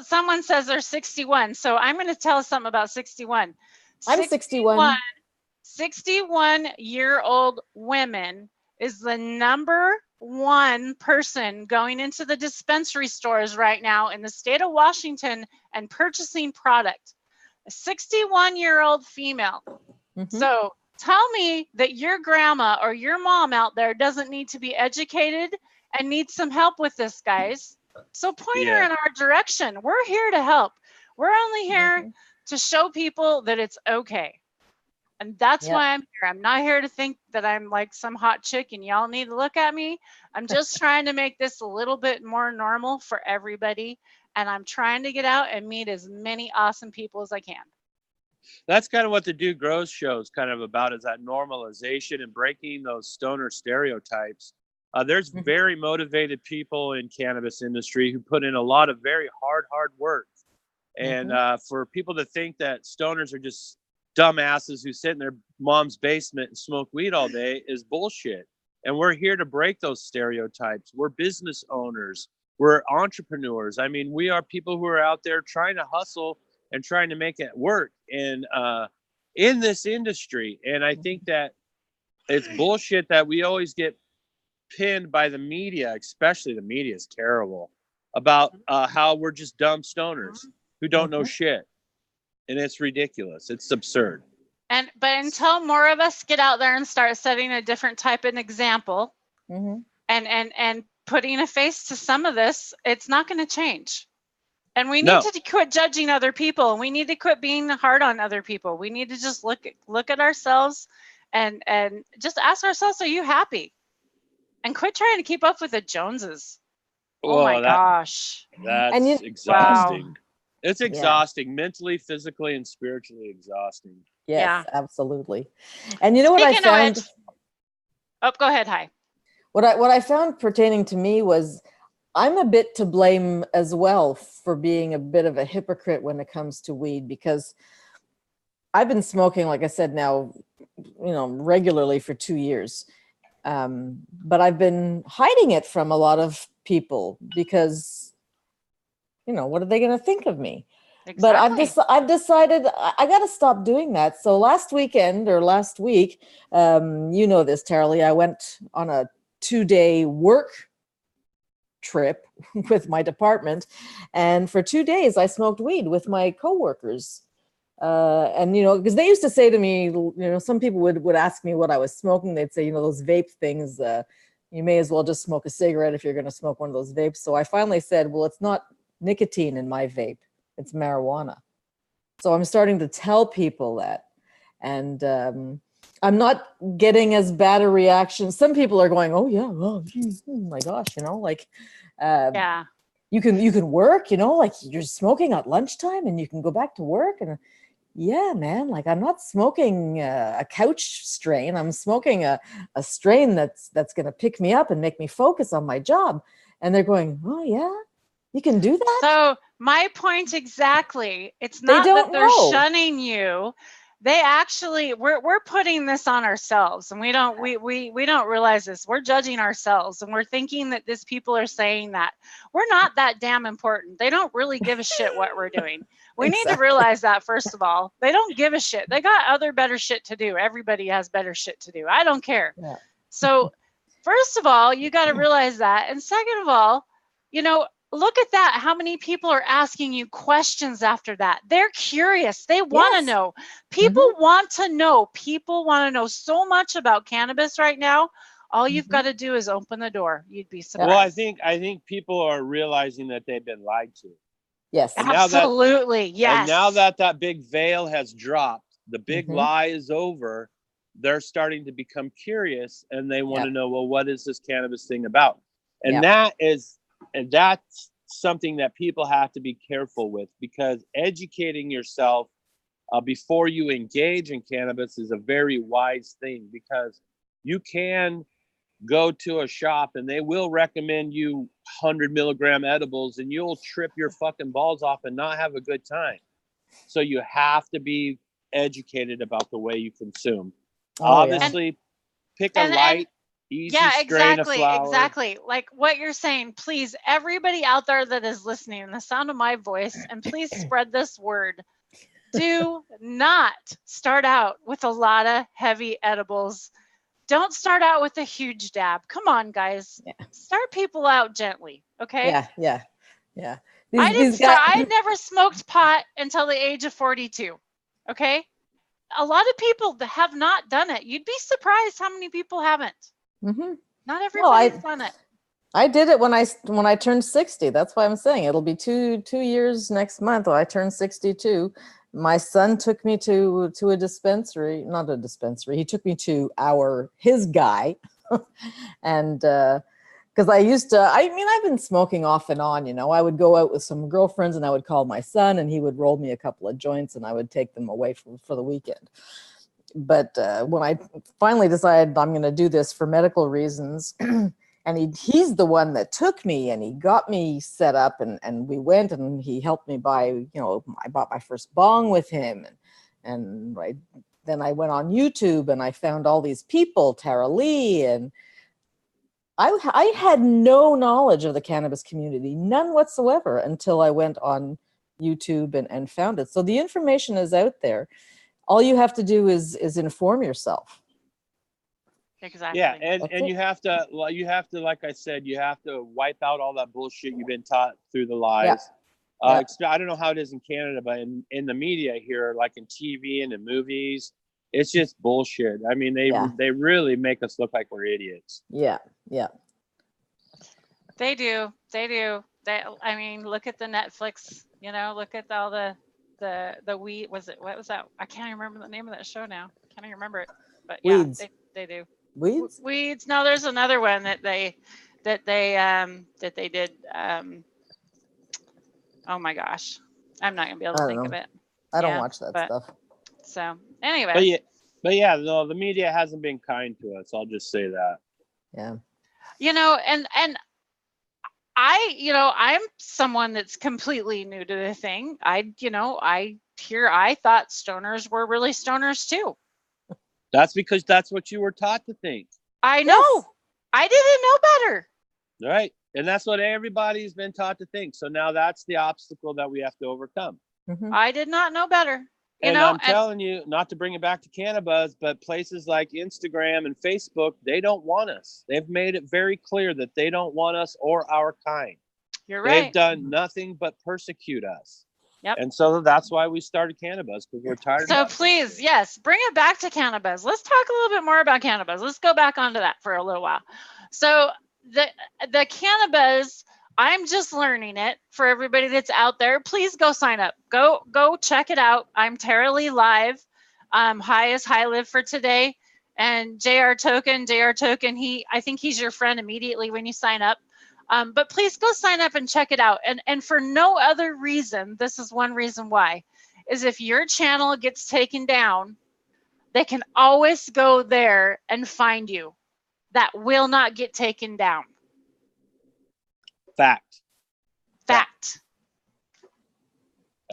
S2: someone says they're 61. So I'm going to tell us something about 61.
S4: I'm 61.
S2: 61-year-old women is the number one person going into the dispensary stores right now in the state of Washington and purchasing product. A 61-year-old female. So tell me that your grandma or your mom out there doesn't need to be educated and needs some help with this, guys. So point her in our direction. We're here to help. We're only here to show people that it's okay. And that's why I'm here. I'm not here to think that I'm like some hot chick and y'all need to look at me. I'm just trying to make this a little bit more normal for everybody. And I'm trying to get out and meet as many awesome people as I can.
S1: That's kind of what the Do Grows show is kind of about, is that normalization and breaking those stoner stereotypes. There's very motivated people in cannabis industry who put in a lot of very hard work. And for people to think that stoners are just dumbasses who sit in their mom's basement and smoke weed all day is bullshit. And we're here to break those stereotypes. We're business owners. We're entrepreneurs. I mean, we are people who are out there trying to hustle and trying to make it work in this industry. And I think that it's bullshit that we always get pinned by the media, especially the media is terrible, about how we're just dumb stoners who don't know shit. And it's ridiculous. It's absurd.
S2: But until more of us get out there and start setting a different type of example and putting a face to some of this, it's not going to change. And we need to quit judging other people. We need to quit being hard on other people. We need to just look at ourselves and just ask ourselves, are you happy? And quit trying to keep up with the Joneses. Oh my gosh.
S1: That's exhausting. Wow. It's exhausting, mentally, physically, and spiritually exhausting.
S4: Yes, absolutely. And you know what I found?
S2: Go ahead. Hi.
S4: What I found pertaining to me was I'm a bit to blame as well for being a bit of a hypocrite when it comes to weed, because I've been smoking, like I said, now, regularly for 2 years. But I've been hiding it from a lot of people because, what are they going to think of me? Exactly. But I've decided I got to stop doing that. So last week, this, Taralee, I went on a 2-day work trip with my department. And for 2 days, I smoked weed with my coworkers. And, because they used to say to me, some people would ask me what I was smoking. They'd say, those vape things, you may as well just smoke a cigarette if you're going to smoke one of those vapes. So I finally said, well, it's not nicotine in my vape, it's marijuana. So I'm starting to tell people that. And I'm not getting as bad a reaction. Some people are going, oh yeah, oh my gosh, you can work, like you're smoking at lunchtime and you can go back to work. And yeah, man, like I'm not smoking a couch strain. I'm smoking a strain that's going to pick me up and make me focus on my job. And they're going, oh yeah, you can do that?
S2: So my point exactly, it's not that they're shunning you. They actually, we're putting this on ourselves, and we don't realize this. We're judging ourselves, and we're thinking that these people are saying that we're not that damn important. They don't really give a shit what we're doing. We need to realize that, first of all. They don't give a shit. They got other better shit to do. Everybody has better shit to do. I don't care. Yeah. So first of all, you got to realize that. And second of all, look at that. How many people are asking you questions after that? They're curious. They want to know. People want to know. People want to know so much about cannabis right now. All you've got to do is open the door. You'd be surprised.
S1: Well, I think people are realizing that they've been lied to.
S4: Yes.
S1: And
S2: absolutely. Yes.
S1: And now that big veil has dropped, the big lie is over. They're starting to become curious, and they want to know, well, what is this cannabis thing about? And that's something that people have to be careful with, because educating yourself before you engage in cannabis is a very wise thing, because you can go to a shop and they will recommend you 100 milligram edibles and you'll trip your fucking balls off and not have a good time. So you have to be educated about the way you consume. Obviously, pick a light, easy strain of flower.
S2: Exactly. Like what you're saying, please, everybody out there that is listening, the sound of my voice, and please spread this word. Do not start out with a lot of heavy edibles. Don't start out with a huge dab. Come on, guys.
S4: Yeah.
S2: Start people out gently. Okay.
S4: Yeah.
S2: I never smoked pot until the age of 42. Okay. A lot of people that have not done it. You'd be surprised how many people haven't.
S4: Mm-hmm.
S2: Not everybody's done it.
S4: I did it when I turned 60. That's why I'm saying it'll be two years next month. When I turned 62. My son took me to a dispensary, not a dispensary. He took me to his guy, and because I've been smoking off and on. I would go out with some girlfriends, and I would call my son, and he would roll me a couple of joints, and I would take them away for the weekend. But when I finally decided I'm going to do this for medical reasons. And he's the one that took me, and he got me set up, and we went, and he helped me buy, I bought my first bong with him. And then I went on YouTube, and I found all these people, Tara Lee, and I had no knowledge of the cannabis community, none whatsoever, until I went on YouTube and found it. So the information is out there. All you have to do is inform yourself.
S2: Exactly.
S1: Yeah, and you have to, like I said, you have to wipe out all that bullshit you've been taught through the lies. I don't know how it is in Canada, but in the media here, like in TV and in movies, it's just bullshit. I mean, they really make us look like we're idiots.
S4: Yeah.
S2: They do. I mean, look at the Netflix. Look at all the weed. What was that? I can't remember the name of that show now. Can't even remember it. But yeah,
S4: Weeds.
S2: they do.
S4: Weeds?
S2: No, there's another one that they did. Oh my gosh, I'm not gonna be able to think of it.
S4: I don't watch that stuff.
S2: So anyway.
S1: But yeah, no, the media hasn't been kind to us. I'll just say that.
S4: Yeah.
S2: And I'm someone that's completely new to the thing. I thought stoners were really stoners too.
S1: That's because that's what you were taught to think.
S2: I know. Yes. I didn't know better.
S1: Right. And that's what everybody's been taught to think. So now that's the obstacle that we have to overcome.
S2: Mm-hmm. I did not know better.
S1: I'm telling you, not to bring it back to CANNABuzz, but places like Instagram and Facebook, they don't want us. They've made it very clear that they don't want us or our kind.
S2: You're right.
S1: They've done nothing but persecute us.
S2: Yep.
S1: And so that's why we started CANNABuzz, because we're tired.
S2: So please, yes, bring it back to CANNABuzz. Let's talk a little bit more about CANNABuzz. Let's go back onto that for a little while. So the CANNABuzz, I'm just learning it. For everybody that's out there, please go sign up. Go check it out. I'm Tara Lee Live. Hi is HighLive4Today. And JR Tokin, I think he's your friend immediately when you sign up. But please go sign up and check it out. And for no other reason, this is one reason why, is if your channel gets taken down, they can always go there and find you. That will not get taken down.
S1: Fact.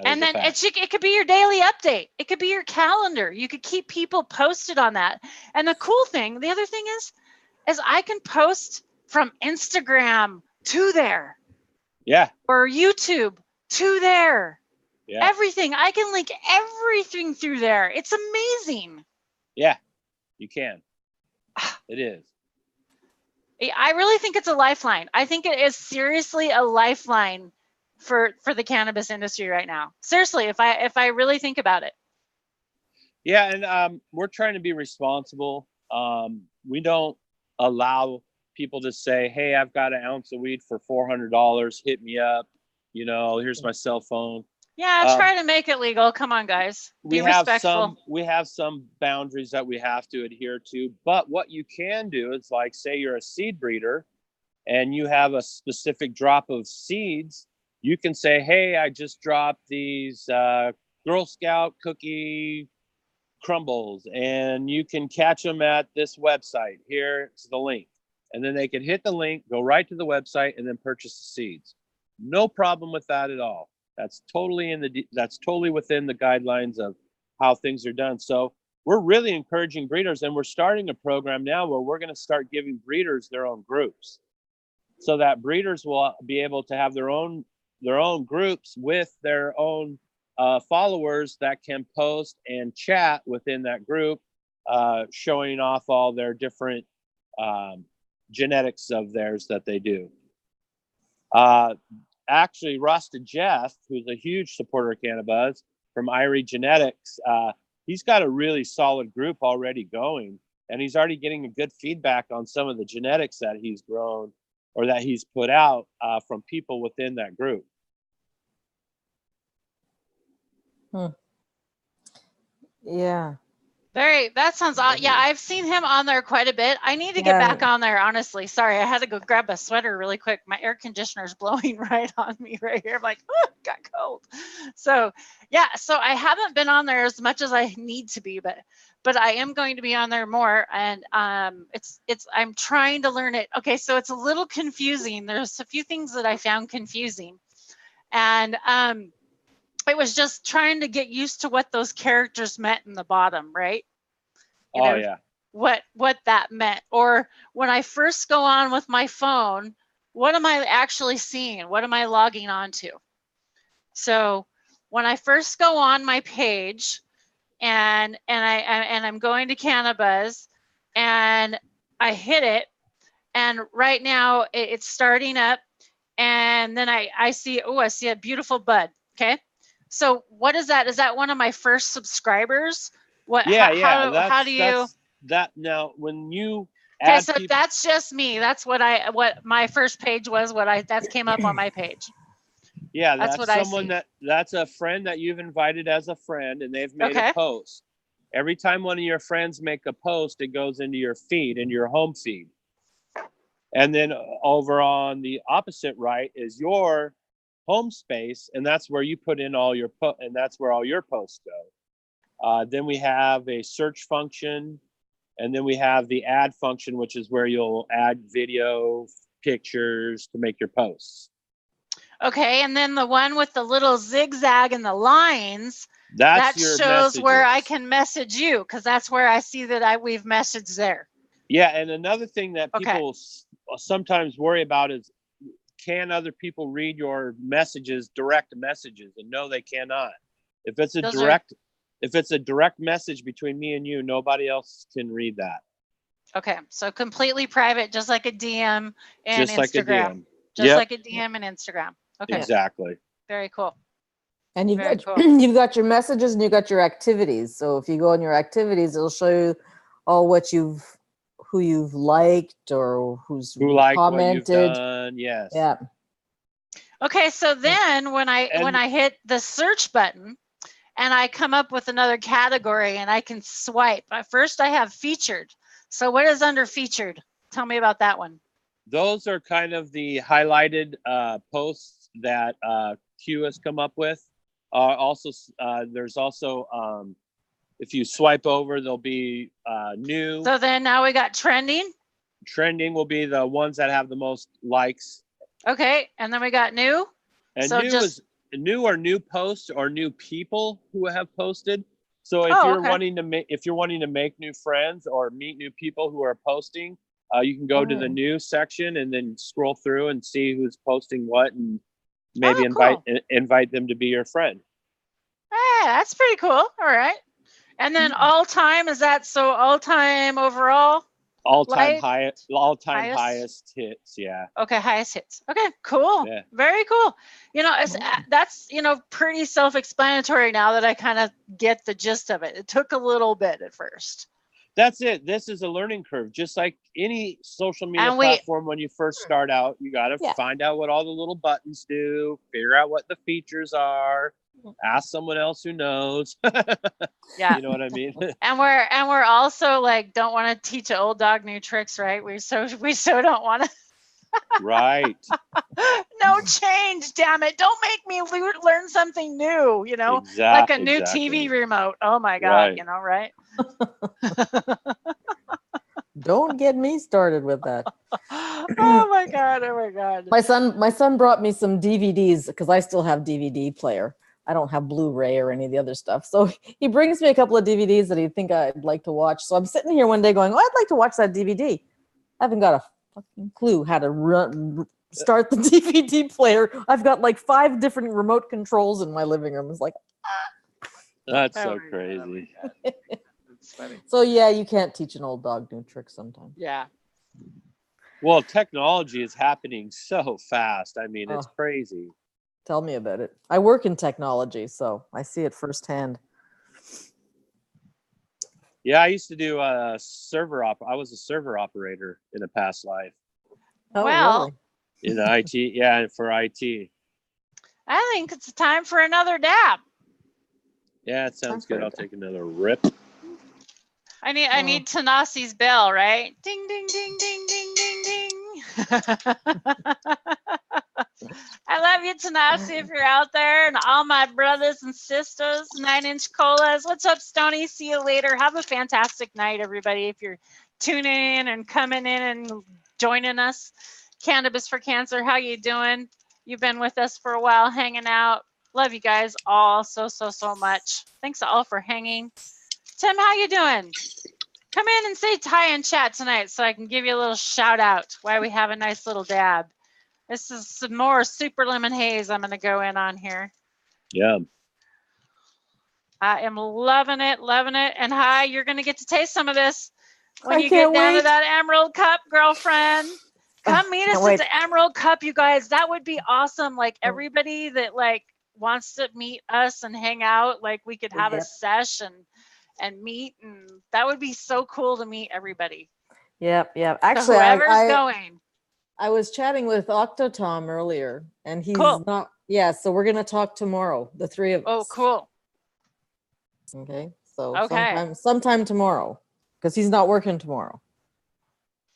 S2: And then it could be your daily update. It could be your calendar. You could keep people posted on that. And the other thing is I can post from Instagram to there.
S1: Yeah.
S2: Or YouTube to there.
S1: Yeah.
S2: Everything. I can link everything through there. It's amazing.
S1: Yeah, you can. It is.
S2: I really think it's a lifeline. I think it is seriously a lifeline for the cannabis industry right now. Seriously, if I really think about it.
S1: Yeah, and we're trying to be responsible. We don't allow people to say, hey, I've got an ounce of weed for $400. Hit me up. Here's my cell phone.
S2: Yeah, try to make it legal. Come on, guys. Be respectful.
S1: We have some boundaries that we have to adhere to. But what you can do is, like, say you're a seed breeder and you have a specific drop of seeds. You can say, hey, I just dropped these Girl Scout cookie crumbles, and you can catch them at this website. Here's the link. And then they can hit the link, go right to the website, and then purchase the seeds. No problem with that at all. That's totally within the guidelines of how things are done. So we're really encouraging breeders, and we're starting a program now where we're going to start giving breeders their own groups, so that breeders will be able to have their own groups with their own followers that can post and chat within that group showing off all their different genetics of theirs that they do. Actually, Rasta Jeff, who's a huge supporter of CANNABuzz from Irie Genetics, he's got a really solid group already going, and he's already getting a good feedback on some of the genetics that he's grown or that he's put out from people within that group.
S4: Yeah.
S2: That sounds odd. Yeah, I've seen him on there quite a bit. I need to get back on there, honestly. Sorry, I had to go grab a sweater really quick. My air conditioner's blowing right on me right here. I'm like, oh, it got cold. So yeah, so I haven't been on there as much as I need to be, but I am going to be on there more. And I'm trying to learn it. Okay, so it's a little confusing. There's a few things that I found confusing. And it was just trying to get used to what those characters meant in the bottom, right? You know,
S1: yeah.
S2: What that meant. Or when I first go on with my phone, what am I actually seeing? What am I logging on to? So when I first go on my page and I'm going to CANNABuzz and I hit it, and right now it's starting up, and then I see, oh, I see a beautiful bud. Okay. So what is that? Is that one of my first subscribers? What?
S1: Yeah,
S2: how do you?
S1: That now when you
S2: Okay, so that's just me. That's what my first page was. That came up on my page.
S1: Yeah, that's
S2: what
S1: someone that's a friend that you've invited as a friend, and they've made
S2: Okay.
S1: a post. Every time one of your friends make a post, it goes into your feed, in your home feed. And then over on the opposite right is your home space, and that's where you put in all your and that's where all your posts go. Then we have a search function, and then we have the add function, which is where you'll add video, pictures to make your posts.
S2: Okay, and then the one with the little zigzag and the lines,
S1: that
S2: shows
S1: messages.
S2: where I can message you, because that's where I see that we've messaged there.
S1: Yeah, and another thing that people sometimes worry about is, can other people read your messages, direct messages? And no, they cannot. If it's a direct message between me and you, nobody else can read that.
S2: Okay, so completely private, just like a DM and
S1: just
S2: Instagram.
S1: Like a DM.
S2: Just like a DM and Instagram. Okay.
S1: Exactly.
S2: Very cool.
S4: And you've got your messages and you've got your activities. So if you go on your activities, it'll show you all who you've liked or who liked commented.
S1: What you've done. Yes.
S4: Yeah.
S2: Okay, so then when I hit the search button and I come up with another category and I can swipe. First I have featured. So what is under featured? Tell me about that one.
S1: Those are kind of the highlighted posts that Q has come up with. There's also if you swipe over, there'll be new.
S2: So then now we got trending.
S1: Trending will be the ones that have the most likes.
S2: Okay, and then we got new.
S1: And
S2: so
S1: new are new posts or new people who have posted. So if you're wanting to make new friends or meet new people who are posting, you can go to the new section and then scroll through and see who's posting what, and maybe invite them to be your friend.
S2: Hey, that's pretty cool. All right. And then all time, is that so all time overall?
S1: All-time highest hits, yeah.
S2: Okay, highest hits. Okay, cool.
S1: Yeah.
S2: Very cool. That's pretty self-explanatory now that I kind of get the gist of it. It took a little bit at first.
S1: That's it. This is a learning curve. Just like any social media platform, when you first start out, you got to find out what all the little buttons do, figure out what the features are, ask someone else who knows.
S2: Yeah.
S1: You know what I mean?
S2: And we're also like, don't want to teach an old dog new tricks, right? We so don't want to.
S1: Right.
S2: No change, damn it. Don't make me learn something new, like a new TV remote. Oh my God, right?
S4: Don't get me started with that.
S2: Oh my God.
S4: My son brought me some DVDs because I still have DVD player. I don't have Blu-ray or any of the other stuff. So he brings me a couple of DVDs that he'd think I'd like to watch. So I'm sitting here one day going, I'd like to watch that DVD. I haven't got a fucking clue how to start the DVD player. I've got like 5 different remote controls in my living room. It's like,
S1: That's so crazy.
S2: funny.
S4: So yeah, you can't teach an old dog new tricks sometimes.
S2: Yeah.
S1: Well, technology is happening so fast. I mean, it's
S4: Oh.
S1: crazy.
S4: Tell me about it. I work in technology, so I see it firsthand.
S1: Yeah, I used to do I was a server operator in a past life
S4: Oh,
S2: Well,
S4: really?
S1: in IT. Yeah, for IT.
S2: I think it's time for another dab.
S1: Yeah, it sounds
S4: Time
S1: good.
S4: for
S1: I'll
S4: it.
S1: take another rip.
S2: I
S4: Oh.
S2: need Tanasi's bell, right? Ding ding ding ding ding ding ding. I love you, Tanasi, if you're out there, and all my brothers and sisters, 9-inch colas. What's up, Stony? See you later. Have a fantastic night, everybody. If you're tuning in and coming in and joining us, Cannabis for Cancer, how you doing? You've been with us for a while, hanging out. Love you guys all so much. Thanks all for hanging. Tim, how you doing? Come in and say hi in chat tonight so I can give you a little shout out while we have a nice little dab. This is some more super lemon haze I'm going to go in on here.
S1: Yeah.
S2: I am loving it, loving it. And hi, you're going to get to taste some of this when
S4: I
S2: you get
S4: can't
S2: down to
S4: wait.
S2: that Emerald Cup, girlfriend. Come meet
S4: Can't
S2: us
S4: wait.
S2: at the Emerald Cup, you guys. That would be awesome. Like everybody that like wants to meet us and hang out, like we could have a
S4: Yep.
S2: sesh and meet, and that would be so cool to meet everybody.
S4: Yep.
S2: So
S4: Actually,
S2: whoever's going.
S4: I was chatting with Octotom earlier, and he's
S2: Cool.
S4: not. Yeah, so we're gonna talk tomorrow, the three of us.
S2: Oh, cool.
S4: Okay, so
S2: Okay.
S4: sometime tomorrow, because he's not working tomorrow.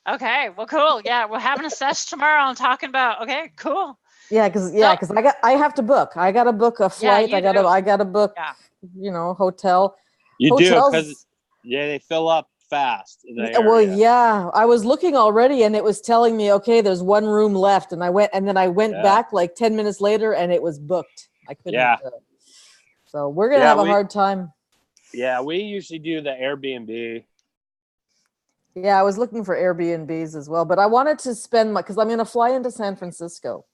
S2: Okay, well, cool. Yeah, we're having a sesh tomorrow and talking about. Okay, cool.
S4: Yeah, because
S2: So-
S4: I have to book. I gotta book a flight.
S2: you
S4: I gotta book.
S2: Yeah.
S4: Hotel.
S1: You do,
S4: Hotels.
S1: because they fill up fast in the area.
S4: Well, yeah, I was looking already, and it was telling me, okay, there's one room left, and I went
S1: Yeah.
S4: back like 10 minutes later, and it was booked. I couldn't.
S1: Yeah.
S4: So we're gonna
S1: Yeah,
S4: have a hard time.
S1: Yeah, we usually do the Airbnb.
S4: Yeah, I was looking for Airbnbs as well, but I wanted to spend because I'm gonna fly into San Francisco,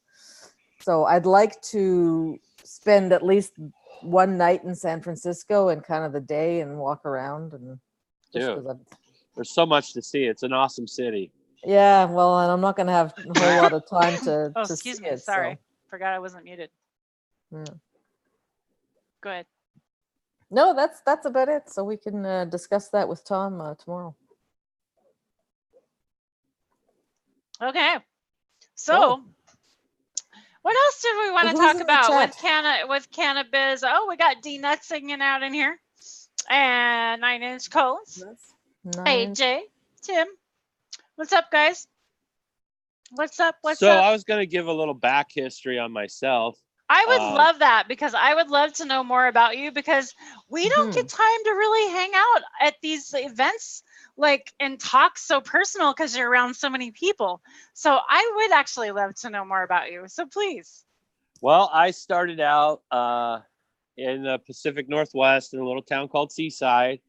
S4: so I'd like to spend at least one night in San Francisco and kind of the day and walk around and. Just
S1: Dude,
S4: 'cause I'm-
S1: there's so much to see. It's an awesome city.
S4: Yeah, well, and I'm not gonna have a whole lot of time to
S2: Oh,
S4: to
S2: excuse
S4: see
S2: me.
S4: it.
S2: Sorry.
S4: So.
S2: Forgot I wasn't muted.
S4: Yeah.
S2: Go ahead.
S4: No, that's about it. So we can discuss that with Tom tomorrow.
S2: Okay. So,
S4: Cool.
S2: what else did we want to
S4: Who's
S2: talk
S4: in the
S2: about
S4: chat?
S2: with CANNABuzz? Oh, we got D Nuts singing out in here, and 9-inch Colas.
S4: Nine.
S2: AJ, Tim, what's up, guys? What's up? What's
S1: So
S2: up?
S1: I was going to give a little back history on myself.
S2: I would love that, because I would love to know more about you, because we don't get time to really hang out at these events like and talk so personal because you're around so many people. So I would actually love to know more about you. So please.
S1: Well, I started out in the Pacific Northwest in a little town called Seaside.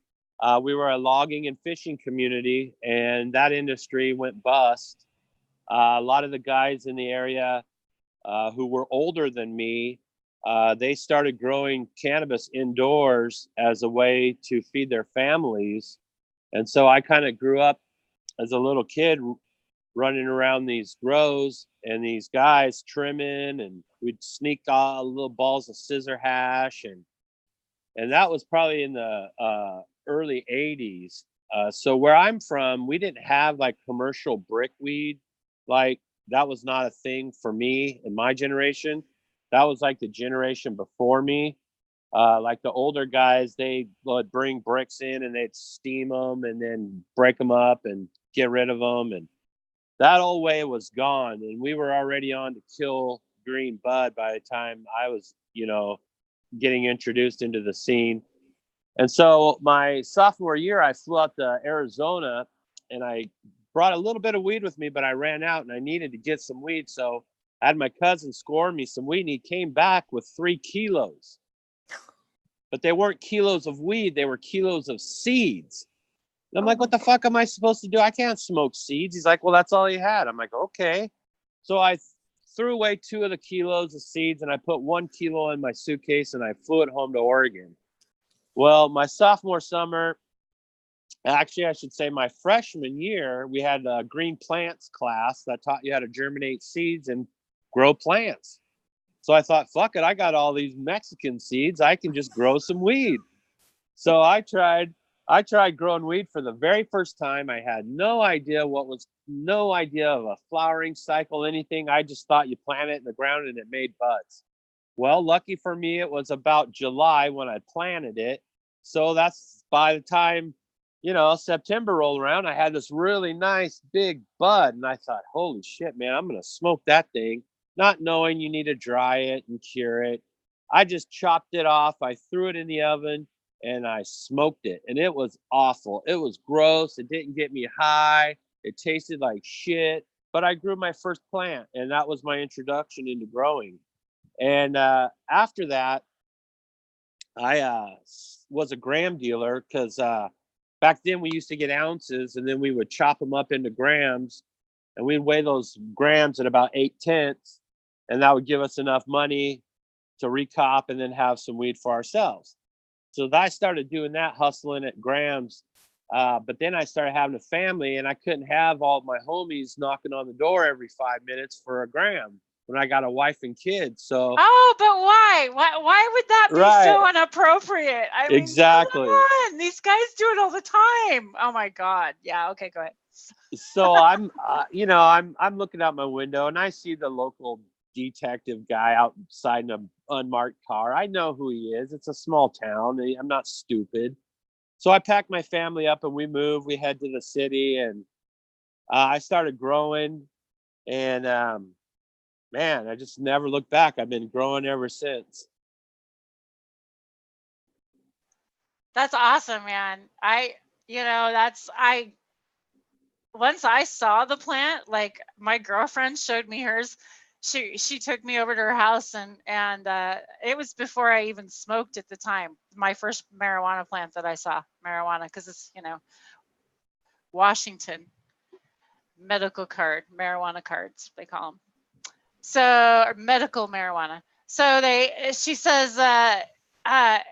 S1: We were a logging and fishing community, and that industry went bust. A lot of the guys in the area who were older than me, they started growing cannabis indoors as a way to feed their families. And so I kind of grew up as a little kid running around these grows and these guys trimming, and we'd sneak little balls of scissor hash. And that was probably in the early 80s. So where I'm from, we didn't have like commercial brick weed. Like that was not a thing for me in my generation. That was like the generation before me. Like the older guys, they would bring bricks in and they'd steam them and then break them up and get rid of them. And that old way was gone. And we were already on to kill green bud by the time I was, getting introduced into the scene. And so my sophomore year, I flew out to Arizona and I brought a little bit of weed with me, but I ran out and I needed to get some weed. So I had my cousin score me some weed, and he came back with 3 kilos. But they weren't kilos of weed, they were kilos of seeds. And I'm like, what the fuck am I supposed to do? I can't smoke seeds. He's like, well, that's all he had. I'm like, okay. So I threw away 2 of the kilos of seeds and I put 1 kilo in my suitcase and I flew it home to Oregon. Well, my sophomore summer, Actually, I should say my freshman year, we had a green plants class that taught you how to germinate seeds and grow plants. So I thought, fuck it, I got all these Mexican seeds. I can just grow some weed. So I tried growing weed for the very first time. I had no idea of a flowering cycle, anything. I just thought you plant it in the ground and it made buds. Well, lucky for me, it was about July when I planted it. So that's by the time, September rolled around, I had this really nice big bud. And I thought, holy shit, man, I'm going to smoke that thing, not knowing you need to dry it and cure it. I just chopped it off. I threw it in the oven and I smoked it. And it was awful. It was gross. It didn't get me high. It tasted like shit. But I grew my first plant, and that was my introduction into growing. And after that, I was a gram dealer because back then we used to get ounces, and then we would chop them up into grams, and we'd weigh those grams at about 8/10, and that would give us enough money to recop and then have some weed for ourselves. So I started doing that, hustling at grams. But then I started having a family, and I couldn't have all my homies knocking on the door every 5 minutes for a gram when I got a wife and kids. So
S2: but why? Why would that be so inappropriate? I mean,
S1: exactly.
S2: Come on, these guys do it all the time. Oh my God. Yeah. Okay. Go ahead.
S1: So I'm looking out my window and I see the local detective guy outside in an unmarked car. I know who he is. It's a small town. I'm not stupid. So I packed my family up and we moved. We head to the city, and I started growing. And man, I just never looked back. I've been growing ever since.
S2: That's awesome, man. Once I saw the plant, like my girlfriend showed me hers. She took me over to her house, and it was before I even smoked at the time. My first marijuana plant that I saw, because it's Washington medical card, marijuana cards they call them. So medical marijuana. So she says,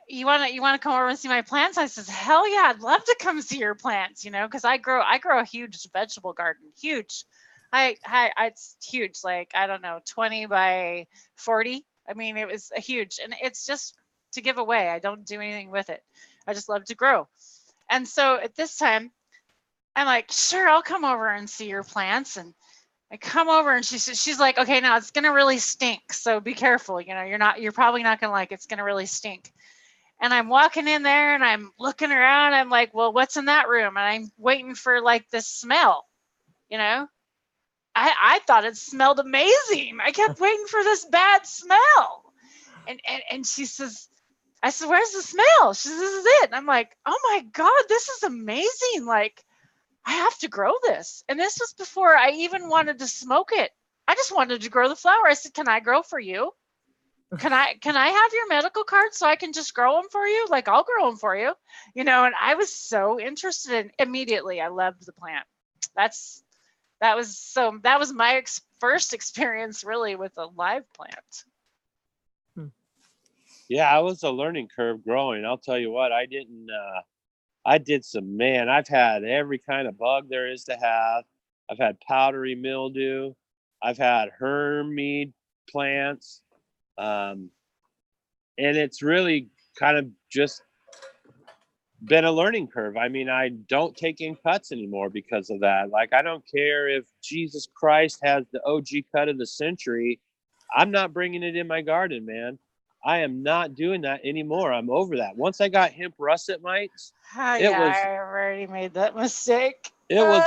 S2: you want to come over and see my plants? I says, hell yeah, I'd love to come see your plants, because I grow a huge vegetable garden, huge. It's huge, like, I don't know, 20 by 40. I mean, it was a huge, and it's just to give away. I don't do anything with it. I just love to grow. And so at this time, I'm like, sure, I'll come over and see your plants. And I come over, and she's like, okay, now it's gonna really stink, so be careful. You're probably not gonna like it. It's gonna really stink. And I'm walking in there and I'm looking around. I'm like, well, what's in that room? And I'm waiting for like this smell, I thought it smelled amazing. I kept waiting for this bad smell. And she says, I said, where's the smell? She says, this is it. And I'm like, oh my God, this is amazing. Like, I have to grow this. And this was before I even wanted to smoke it. I just wanted to grow the flower. I said, can I grow for you? Can I have your medical card so I can just grow them for you? Like, I'll grow them for you, and I was so interested immediately. I loved the plant. That was my first experience really with a live plant.
S1: Yeah, it was a learning curve growing. I'll tell you what, I've had every kind of bug there is to have. I've had powdery mildew. I've had hermine plants. And it's really kind of just been a learning curve. I mean, I don't take in cuts anymore because of that. Like, I don't care if Jesus Christ has the OG cut of the century. I'm not bringing it in my garden, man. I am not doing that anymore. I'm over that. Once I got hemp russet mites,
S2: I already made that mistake.
S1: It was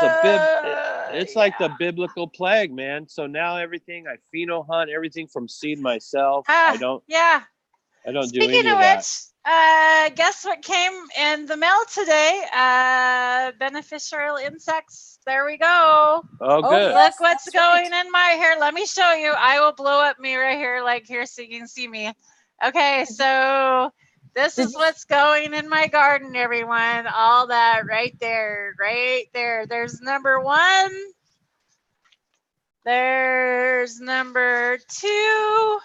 S1: it's like the biblical plague, man. So now everything I pheno hunt, everything from seed myself. I don't do any of that.
S2: Speaking of which, guess what came in the mail today? Beneficial insects. There we go.
S1: Oh, good.
S2: Look what's going in my hair. Let me show you. I will blow up me right here, like here, so you can see me. Okay, so this is what's going in my garden, everyone. All that right there, right there. There's number 1. There's number 2.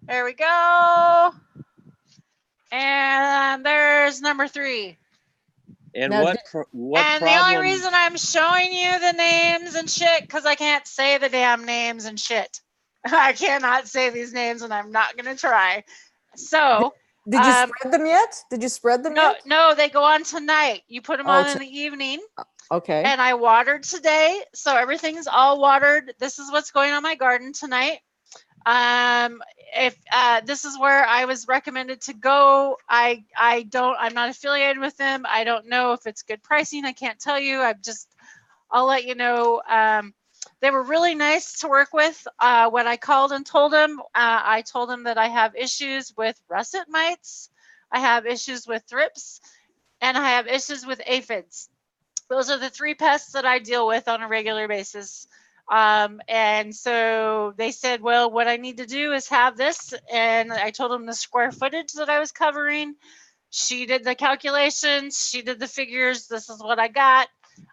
S2: There we go. And there's number 3.
S1: And
S4: Now,
S1: what
S2: And the
S1: problem?
S2: only reason I'm showing you the names and shit, because I can't say the damn names and shit. I cannot say these names, and I'm not gonna try. So
S4: Did you spread them yet? Did you spread them
S2: no,
S4: yet?
S2: no, they go on tonight. You put them
S4: Oh,
S2: on in the evening.
S4: Okay.
S2: And I watered today, so everything's all watered. This is what's going on my garden tonight. If this is where I was recommended to go, I'm not affiliated with them. I don't know if it's good pricing. I can't tell you. I'll let you know. They were really nice to work with. When I called and told them, I told them that I have issues with russet mites, I have issues with thrips, and I have issues with aphids. Those are the 3 pests that I deal with on a regular basis. And so they said, well, what I need to do is have this. And I told them the square footage that I was covering. She did the calculations. She did the figures. This is what I got.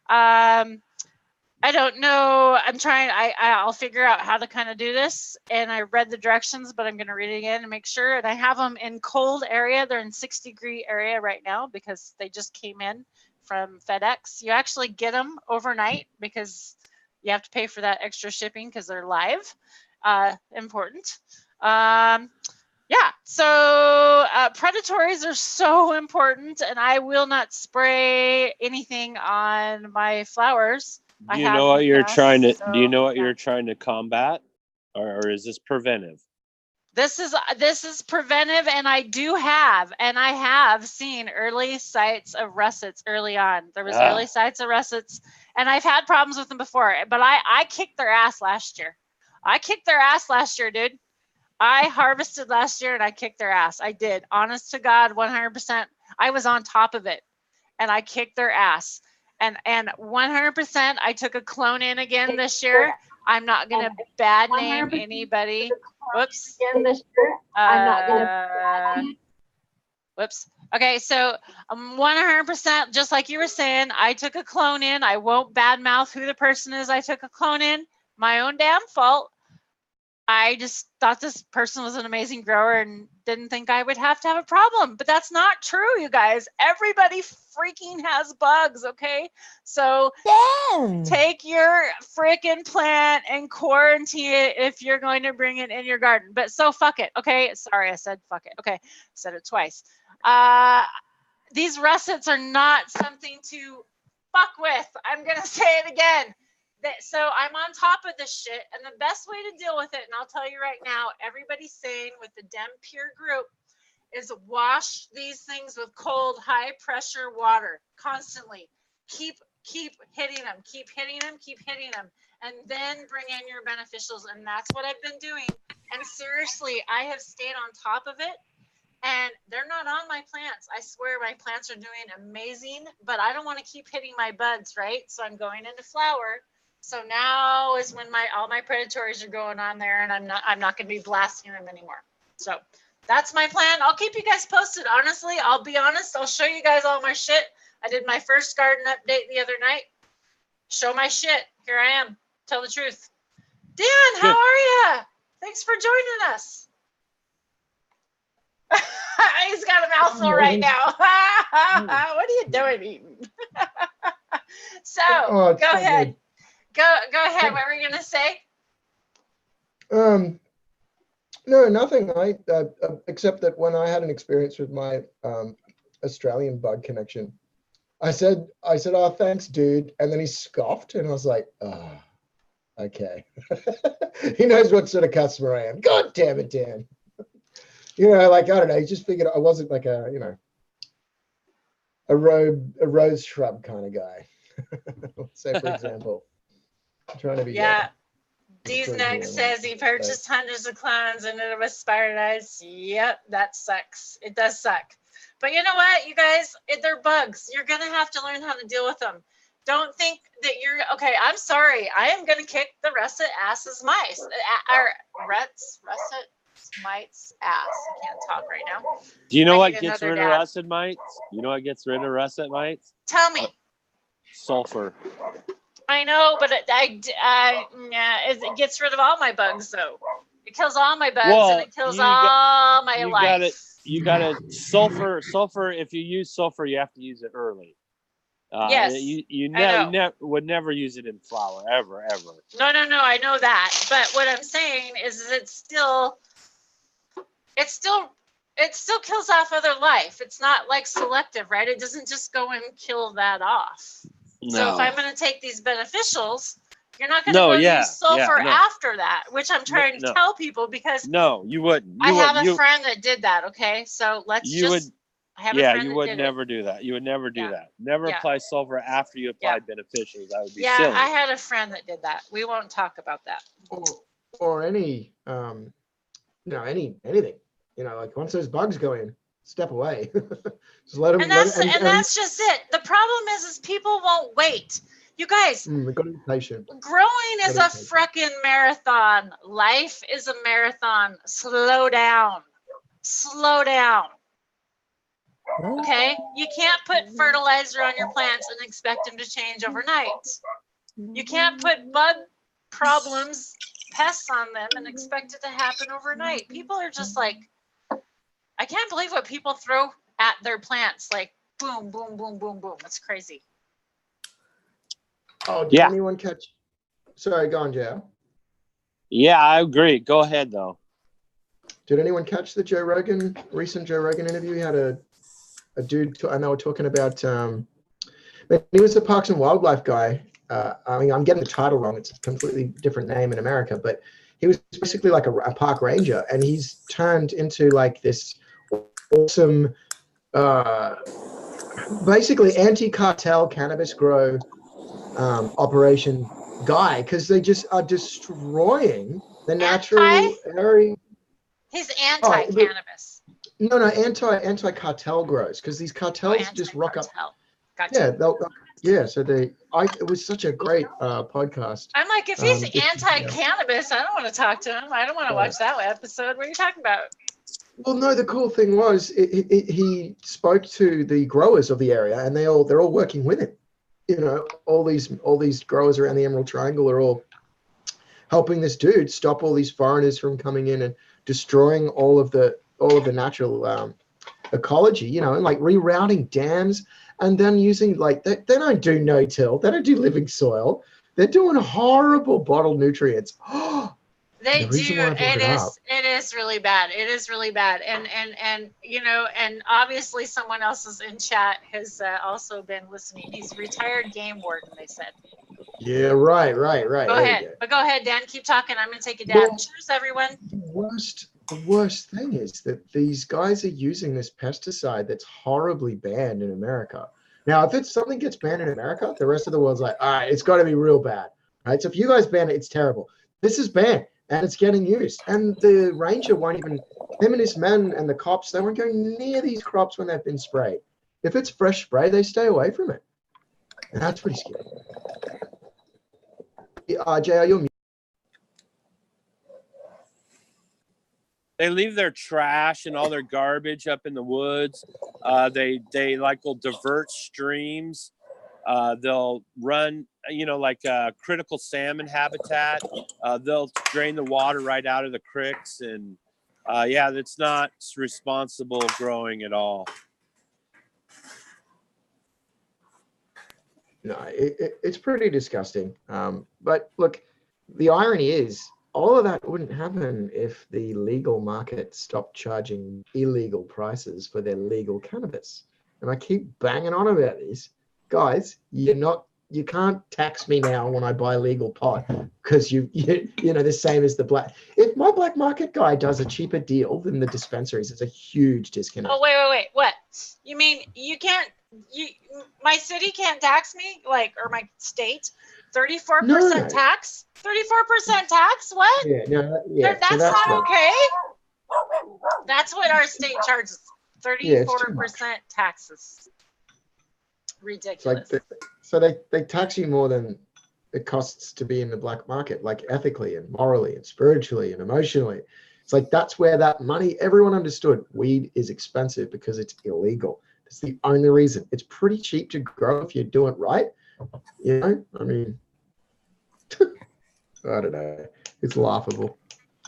S2: I don't know. I'll figure out how to kind of do this. And I read the directions, but I'm going to read it again and make sure. And I have them in cold area. They're in 60-degree area right now because they just came in from FedEx. You actually get them overnight because you have to pay for that extra shipping because they're live. Important. Yeah, so predatories are so important, and I will not spray anything on my flowers.
S1: Do you know what you're trying to? Do you know what
S2: yeah.
S1: you're trying to combat, or is this preventive?
S2: This is preventive, and I have seen early sites of russets early on. There was early sites of russets, and I've had problems with them before. But I kicked their ass last year. Dude. I harvested last year, and I kicked their ass. I did, honest to God, 100%. I was on top of it, and I kicked their ass. And 100%, I took a clone in again this year. I'm not gonna bad name anybody. Whoops. Whoops. Okay, so 100%, just like you were saying, I took a clone in. I won't badmouth who the person is I took a clone in. My own damn fault. I just thought this person was an amazing grower and didn't think I would have to have a problem. But that's not true, you guys. Everybody freaking has bugs, okay? So take your freaking plant and quarantine it if you're going to bring it in your garden. But so fuck it, okay? Sorry, I said fuck it. Okay, I said it twice. These russets are not something to fuck with. I'm going to say it again. So I'm on top of this shit, and the best way to deal with it, and I'll tell you right now, everybody's saying with the Dem Pure group, is wash these things with cold, high pressure water constantly. Keep hitting them, and then bring in your beneficials, and that's what I've been doing. And seriously, I have stayed on top of it, and they're not on my plants. I swear my plants are doing amazing, but I don't want to keep hitting my buds, right? So I'm going into flower. So now is when all my predatories are going on there, and I'm not going to be blasting them anymore. So that's my plan. I'll keep you guys posted. Honestly, I'll be honest. I'll show you guys all my shit. I did my first garden update the other night. Show my shit. Here I am. Tell the truth. Dan, how are you? Thanks for joining us. He's got a mouthful right now. What are you doing eating? So go ahead. Go ahead. What were you gonna say?
S5: No, nothing. Except that when I had an experience with my Australian bug connection, I said, "Oh, thanks, dude," and then he scoffed, and I was like, "Oh, okay." He knows what sort of customer I am. God damn it, Dan. Like, I don't know. He just figured I wasn't like a rose shrub kind of guy. Say, for example. I'm trying to be.
S2: Yeah. D's Next says he purchased hundreds of clones and it was expired. Yep, that sucks. It does suck. But you know what, you guys, they're bugs. You're going to have to learn how to deal with them. Don't think that you're, okay, I'm sorry. I am going to kick the russet ass's mice. Russet mites ass. I can't talk right now.
S1: Do you know what gets rid of russet mites? You know what gets rid of russet mites?
S2: Tell me.
S1: Sulfur.
S2: I know, but it gets rid of all my bugs, though. It kills all my bugs, and it kills all my life.
S1: You got to sulfur. If you use sulfur, you have to use it early.
S2: Yes,
S1: you
S2: I know.
S1: would never use it in flour ever.
S2: No, I know that. But what I'm saying is it still kills off other life. It's not like selective, right? It doesn't just go and kill that off.
S1: No.
S2: So if I'm going to take these beneficials, you're not going to go use sulfur after that, which I'm trying to tell people because
S1: no, you wouldn't.
S2: I have a friend that did that. Okay, so I have a friend
S1: you
S2: that
S1: would
S2: did
S1: never
S2: it.
S1: do that. You would never do that. Never apply sulfur after you apply beneficials. That would be
S2: Yeah,
S1: silly.
S2: I had a friend that did that. We won't talk about that.
S5: Or any, anything. Like once those bugs go in, step away. Just let them.
S2: And that's just it. The problem is people won't wait. You guys,
S5: we've got to be patient.
S2: Growing is a frickin' marathon. Life is a marathon. Slow down. Slow down. Okay? You can't put fertilizer on your plants and expect them to change overnight. You can't put bug problems, pests on them and expect it to happen overnight. People are just like, I can't believe what people throw at their plants. Like, boom, boom, boom, boom, boom. It's crazy.
S5: Oh, did anyone catch? Sorry, go on, Joe.
S1: Yeah, I agree. Go ahead, though.
S5: Did anyone catch the recent Joe Rogan interview? He had a dude, I know, talking about, he was the Parks and Wildlife guy. I mean, I'm getting the title wrong. It's a completely different name in America, but he was basically like a park ranger, and he's turned into like this awesome, basically anti-cartel cannabis grow operation guy, because they just are destroying the natural area.
S2: He's anti-cannabis.
S5: No, anti-cartel grows, because these cartels just rock up. Gotcha. Yeah, so it was such a great podcast.
S2: I'm like, if he's anti-cannabis, I don't want to talk to him. I don't want to watch that episode. What are you talking about?
S5: Well, no, the cool thing was he spoke to the growers of the area, and they're all working with him. All these growers around the Emerald Triangle are all helping this dude stop all these foreigners from coming in and destroying all of the natural ecology, and like rerouting dams, and then using they don't do no-till, they don't do living soil, they're doing horrible bottled nutrients.
S2: They do. It is really bad. It is really bad. And obviously someone else is in chat has also been listening. He's retired game warden, they said.
S5: Yeah, right.
S2: Go ahead, Dan. Keep talking. I'm going to take it down. Well, cheers, everyone.
S5: The worst thing is that these guys are using this pesticide that's horribly banned in America. Now, if something gets banned in America, the rest of the world's like, all right, it's got to be real bad, right? So if you guys ban it, it's terrible. This is banned, and it's getting used. And the ranger won't even, him and his men and the cops, they won't go near these crops when they've been sprayed. If it's fresh spray, they stay away from it. And that's pretty scary. JR, you're muted.
S1: They leave their trash and all their garbage up in the woods. They will divert streams. They'll run, critical salmon habitat. They'll drain the water right out of the creeks, and that's not responsible growing at all.
S5: No, it's pretty disgusting. But look, the irony is, all of that wouldn't happen if the legal market stopped charging illegal prices for their legal cannabis. And I keep banging on about this. Guys, you can't tax me now when I buy legal pot, because you the same as the black. If my black market guy does a cheaper deal than the dispensaries, it's a huge disconnect.
S2: Oh, wait. What? You mean you can't, my city can't tax me, or my state? 34% tax? 34% tax? What?
S5: Yeah.
S2: That's not okay. That's what our state charges. 34% taxes. Ridiculous.
S5: So they tax you more than it costs to be in the black market, like ethically and morally and spiritually and emotionally. It's like, that's where that money, everyone understood weed is expensive because it's illegal. That's the only reason. It's pretty cheap to grow if you do it right. I mean, I don't know. It's laughable.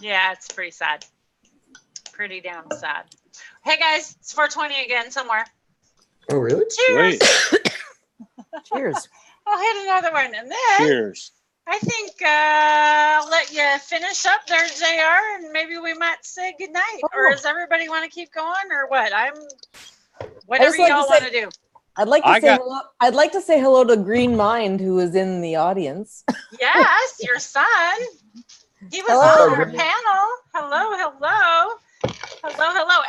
S2: Yeah, it's pretty sad. Pretty damn sad. Hey guys, it's 420 again somewhere.
S5: Oh, really?
S2: Cheers.
S4: Cheers.
S2: I'll hit another one. And then
S1: Cheers.
S2: I think I'll let you finish up there, JR, and maybe we might say goodnight. Or
S4: Oh.
S2: does everybody want to keep going or what? Whatever
S4: like to
S2: y'all want to do.
S4: I'd like to
S1: I
S4: say
S1: got-
S4: hello. I'd like to say hello to Green Mind, who is in the audience.
S2: Yes, your son. He was
S4: Hello.
S2: on our panel. Hello.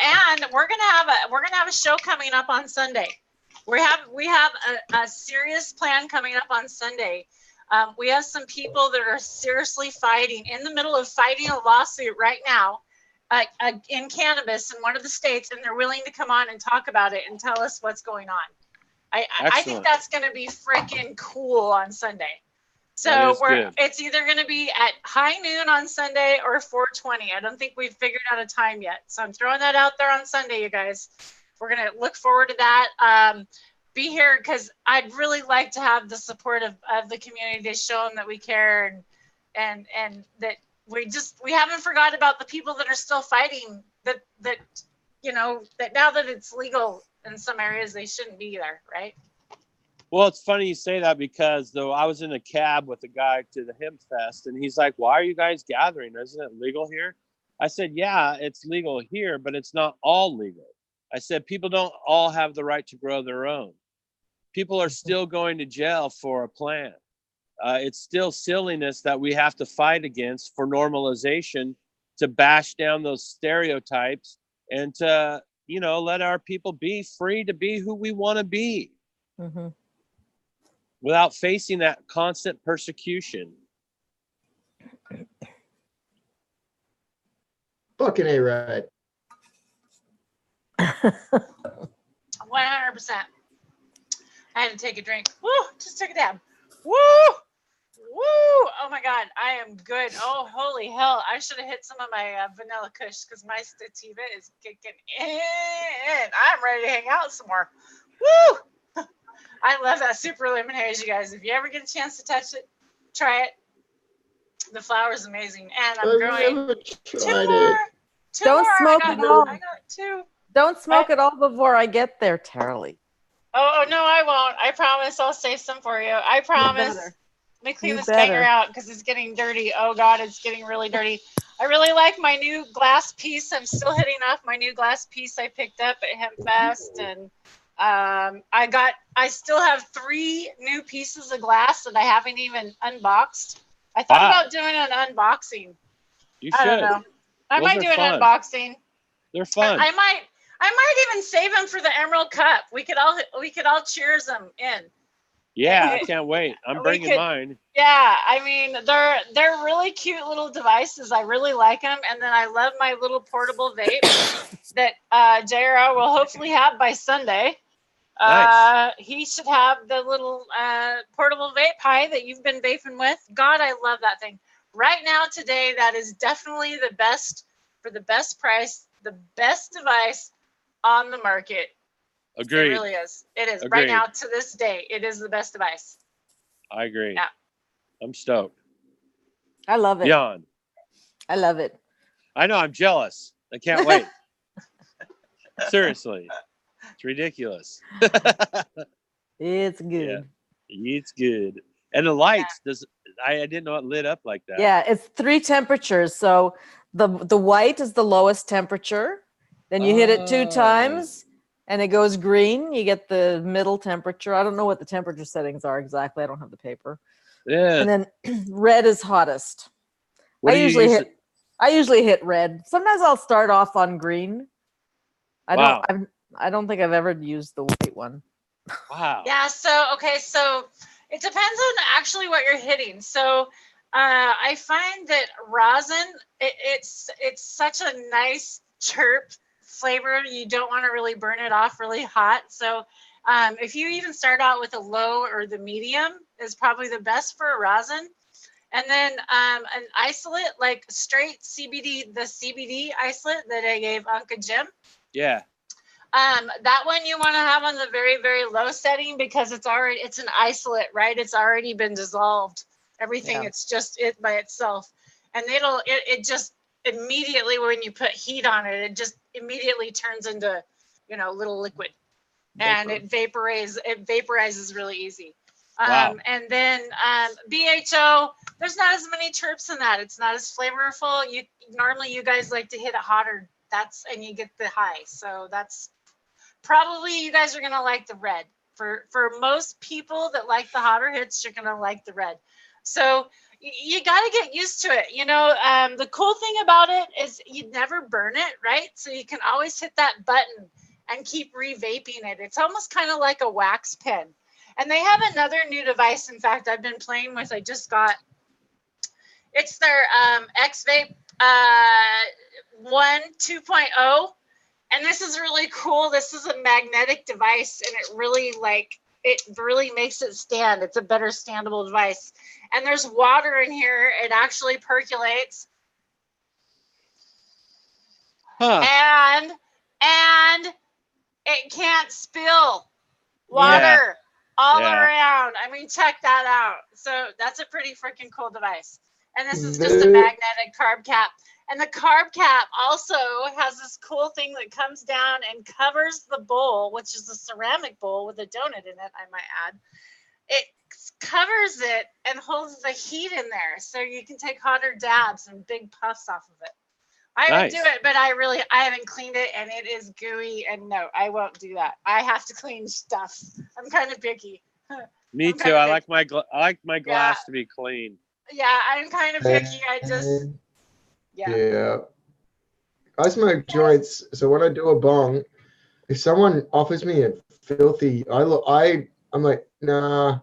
S2: And we're gonna have a show coming up on Sunday. We have a serious plan coming up on Sunday. We have some people that are seriously fighting, in the middle of fighting a lawsuit right now in cannabis in one of the states, and they're willing to come on and talk about it and tell us what's going on. I think
S1: Excellent.
S2: that's going to be freaking cool on Sunday.
S1: That
S2: So
S1: is good.
S2: it's either going to be at high noon on Sunday or 4:20. I don't think we've figured out a time yet. So I'm throwing that out there on Sunday, you guys. We're going to look forward to that. Be here because I'd really like to have the support of the community to show them that we care and that we haven't forgot about the people that are still fighting that now that it's legal in some areas, they shouldn't be there, right?
S1: Well, it's funny you say that because though I was in a cab with a guy to the Hemp Fest, and he's like, "Why are you guys gathering? Isn't it legal here?" I said, "Yeah, it's legal here, but it's not all legal." I said, "People don't all have the right to grow their own. People are still going to jail for a plant. It's still silliness that we have to fight against for normalization, to bash down those stereotypes and to, let our people be free to be who we want to be
S4: Mm-hmm.
S1: without facing that constant persecution."
S5: Fucking A right.
S2: 100%. I had to take a drink. Woo! Just took a dab. Woo! Oh my God, I am good. Oh, holy hell. I should have hit some of my vanilla kush because my sativa is kicking in. I'm ready to hang out some more. Woo! I love that super lemon haze, you guys. If you ever get a chance to touch it, try it. The flower is amazing. And I'm growing
S5: never
S2: two
S5: tried
S2: more.
S5: it.
S4: Don't smoke
S2: I
S4: it all.
S2: got two.
S4: Don't smoke it all before I get there, Taralee.
S2: Oh, no, I won't. I promise I'll save some for you. I promise.
S4: better.
S2: Let me clean
S4: You
S2: this
S4: better.
S2: banger out because it's getting dirty. Oh, God, it's getting really dirty. I really like my new glass piece. I'm still hitting off my new glass piece I picked up at HempFest. And I still have 3 new pieces of glass that I haven't even unboxed. I thought
S1: Wow.
S2: about doing an unboxing.
S1: You
S2: I don't
S1: should.
S2: know. I
S1: Those
S2: might
S1: are
S2: do an
S1: fun.
S2: unboxing.
S1: They're fun.
S2: I might even save them for the Emerald Cup. We could all cheers them in.
S1: Yeah, I can't wait. I'm
S2: We
S1: bringing
S2: could-
S1: mine.
S2: Yeah, I mean they're really cute little devices. I really like them, and then I love my little portable vape that JR will hopefully have by Sunday.
S1: Nice.
S2: He should have the little portable vape pie that you've been vaping with. God, I love that thing. Right now, today, that is definitely the best for the best price, the best device on the market.
S1: Agreed.
S2: It really is. It is.
S1: Agreed.
S2: Right now, to this day, it is the best device.
S1: I agree.
S2: Yeah.
S1: I'm stoked.
S4: I love it.
S1: Beyond.
S4: I love it.
S1: I know. I'm jealous. I can't wait. Seriously. It's ridiculous.
S4: It's good.
S1: It's good. And the lights, I didn't know it lit up like that.
S4: Yeah, it's 3 temperatures. So the white is the lowest temperature. Then you hit it 2
S1: Oh.
S4: times and it goes green. You get the middle temperature. I don't know what the temperature settings are exactly. I don't have the paper.
S1: Yeah.
S4: And then red is hottest.
S1: What
S4: I
S1: do you
S4: usually
S1: use
S4: hit I usually hit red. Sometimes I'll start off on green.
S1: Wow.
S4: I don't think I've ever used the white one.
S1: Wow.
S2: Yeah. So it depends on actually what you're hitting. So I find that rosin, it's such a nice chirp flavor. You don't want to really burn it off really hot. So if you even start out with a low or the medium is probably the best for a rosin. And then an isolate, like straight CBD, the CBD isolate that I gave Uncle Jim.
S1: Yeah.
S2: That one you want to have on the very, very low setting because it's an isolate, right? It's already been dissolved. Everything,
S4: Yeah.
S2: it's just it by itself. And it just immediately, when you put heat on it, it just immediately turns into, little liquid. and it vaporizes really easy.
S1: Wow.
S2: And then BHO, there's not as many terps in that. It's not as flavorful. Normally you guys like to hit it hotter. And you get the high. So that's probably, you guys are gonna like the red. For most people that like the hotter hits, you're gonna like the red. So you got to get used to it. You know, the cool thing about it is you never burn it, right? So you can always hit that button and keep re-vaping it. It's almost kind of like a wax pen. And they have another new device. In fact, I've been playing with. I just got. It's their X-Vape 2.0. And this is really cool. This is a magnetic device, and it really makes it stand. It's a better standable device. And there's water in here. It actually percolates.
S1: Huh.
S2: And it can't spill water all around. I mean, check that out. So that's a pretty freaking cool device. And this is just a magnetic carb cap. And the carb cap also has this cool thing that comes down and covers the bowl, which is a ceramic bowl with a donut in it, I might add. It covers it and holds the heat in there, so you can take hotter dabs and big puffs off of it. I would do it, but I haven't cleaned it, and it is gooey, and no, I won't do that. I have to clean stuff. I'm kind of picky.
S1: Me too. I like my glass to be clean.
S2: Yeah, I'm kind of picky. I just
S5: I smoke joints, so when I do a bong, if someone offers me a filthy, I'm like, nah,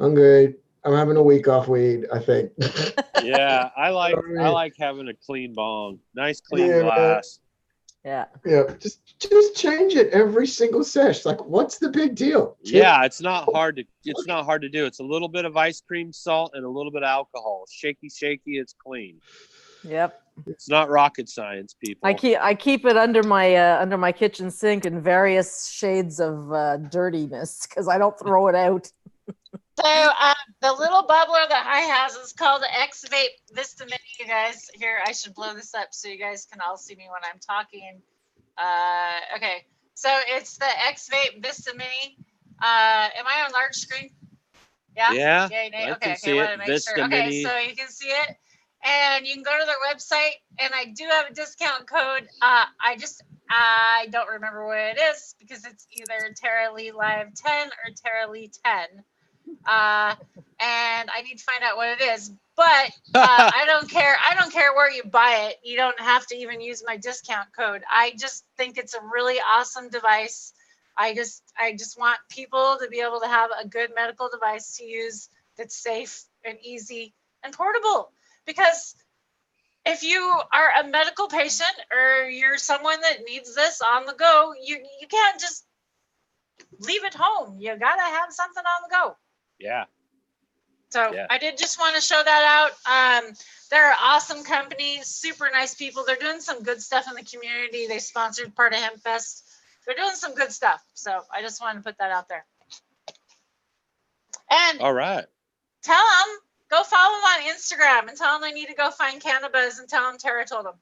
S5: I'm good. I'm having a week off weed, I think.
S1: Yeah, I like having a clean bong, nice clean glass.
S4: Yeah.
S5: Yeah, just change it every single sesh. Like, what's the big deal?
S1: Yeah, it's not hard to do. It's a little bit of ice cream, salt, and a little bit of alcohol. Shaky, it's clean.
S4: Yep.
S1: It's not rocket science, people.
S4: I keep it under my kitchen sink in various shades of dirtiness because I don't throw it out.
S2: So the little bubbler that Hi has is called the X-Vape Vista Mini, you guys. Here, I should blow this up so you guys can all see me when I'm talking. Okay, so it's the X-Vape Vista Mini. Am I on large screen? Yeah?
S1: Yeah,
S2: I
S1: can see it. Vista Mini.
S2: So you can see it. And you can go to their website, and I do have a discount code. I don't remember what it is because it's either Tara Lee Live 10 or Tara Lee 10. And I need to find out what it is. But I don't care. I don't care where you buy it. You don't have to even use my discount code. I just think it's a really awesome device. I just want people to be able to have a good medical device to use that's safe and easy and portable. Because if you are a medical patient or you're someone that needs this on the go, you can't just leave it home. You gotta have something on the go.
S1: Yeah.
S2: So I did just want to show that out. They're an awesome company, super nice people. They're doing some good stuff in the community. They sponsored part of HempFest. They're doing some good stuff. So I just wanted to put that out there. And
S1: all right,
S2: tell them, go follow them on Instagram and tell them they need to go find CANNABuzz and tell them Tara told them.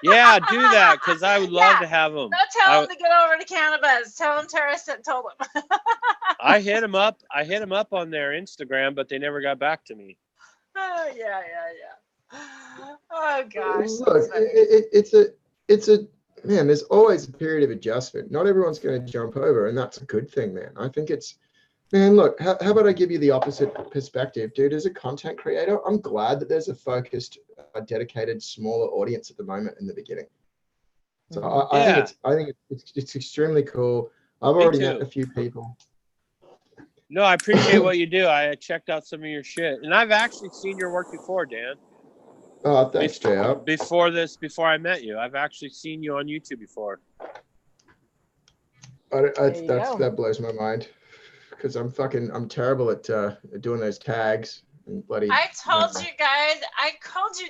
S1: Yeah, do that because I would love to have them.
S2: No, tell them to get over to CANNABuzz. Tell them Tara told them.
S1: I hit them up on their Instagram, but they never got back to me.
S2: Oh yeah. Oh gosh.
S5: Look, it's a man. There's always a period of adjustment. Not everyone's going to jump over, and that's a good thing, man. I think it's. Man, look, how about I give you the opposite perspective, dude? As a content creator, I'm glad that there's a focused, dedicated, smaller audience at the moment in the beginning. So I think it's extremely cool. I've already met a few people.
S1: No, I appreciate what you do. I checked out some of your shit, and I've actually seen your work before, Dan.
S5: Oh, thanks, JR.
S1: Before I met you, I've actually seen you on YouTube before.
S5: That blows my mind. Because I'm terrible at doing those tags and bloody.
S2: I told you guys,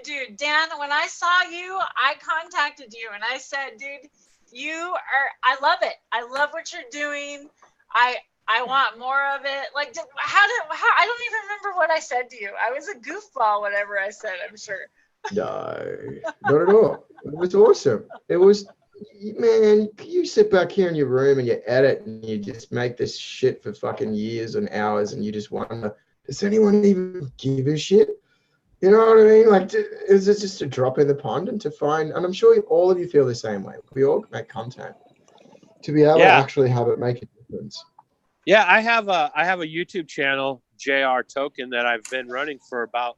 S2: dude, Dan, when I saw you, I contacted you and I said, dude, I love it. I love what you're doing. I want more of it. Like, how I don't even remember what I said to you. I was a goofball, whatever I said, I'm sure.
S5: No, not at all. It was awesome. It was man, you sit back here in your room and you edit and you just make this shit for fucking years and hours, and you just wonder, does anyone even give a shit? You know what I mean? Like, is it just a drop in the pond? And to find, and I'm sure all of you feel the same way. We all make content. To be able to actually have it make a difference.
S1: Yeah, I have a YouTube channel, JR Tokin, that I've been running for about,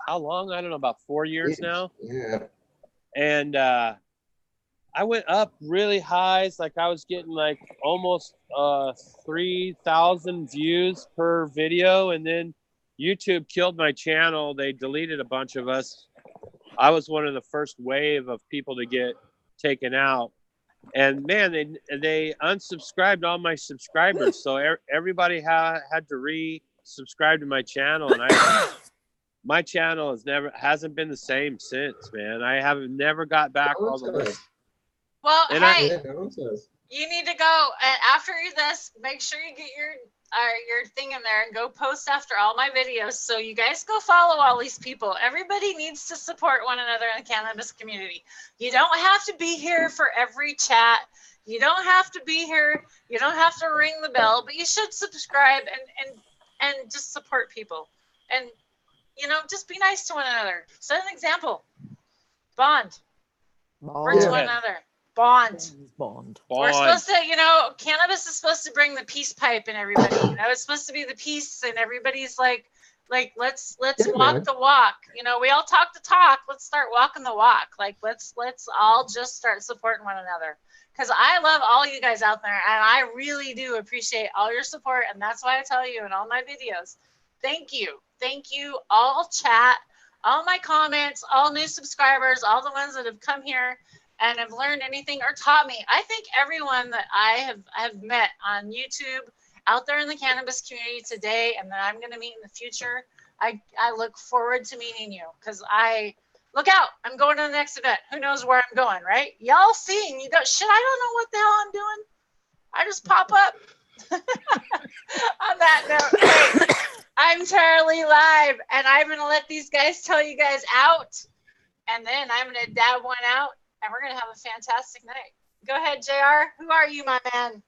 S1: how long? I don't know, about 4 years now.
S5: Yeah.
S1: And I went up really highs. Like I was getting like almost 3,000 views per video, and then YouTube killed my channel. They deleted a bunch of us. I was one of the first wave of people to get taken out. And man, they unsubscribed all my subscribers. So everybody had to resubscribe to my channel, and my channel hasn't been the same since, man. I have never got back all the way.
S2: Well,
S1: And
S2: hey, you need to go, and after this, make sure you get your thing in there and go post after all my videos. So you guys go follow all these people. Everybody needs to support one another in the cannabis community. You don't have to be here for every chat. You don't have to be here. You don't have to ring the bell, but you should subscribe and just support people. And, you know, just be nice to one another. Set an example. Bond. Work to one another. Bond. We're supposed to, you know, cannabis is supposed to bring the peace pipe in everybody. You know, it's supposed to be the peace, and everybody's like let's walk the walk. You know, we all talk the talk. Let's start walking the walk. Like let's all just start supporting one another. Because I love all you guys out there, and I really do appreciate all your support, and that's why I tell you in all my videos, thank you, all chat, all my comments, all new subscribers, all the ones that have come here and have learned anything or taught me. I think everyone that I have met on YouTube, out there in the cannabis community today, and that I'm going to meet in the future, I look forward to meeting you, because look out, I'm going to the next event. Who knows where I'm going, right? Y'all see, and you go, shit, I don't know what the hell I'm doing. I just pop up. On that note, hey, I'm Charlie Live, and I'm going to let these guys tell you guys out, and then I'm going to dab one out, and we're going to have a fantastic night. Go ahead, JR. Who are you, my man?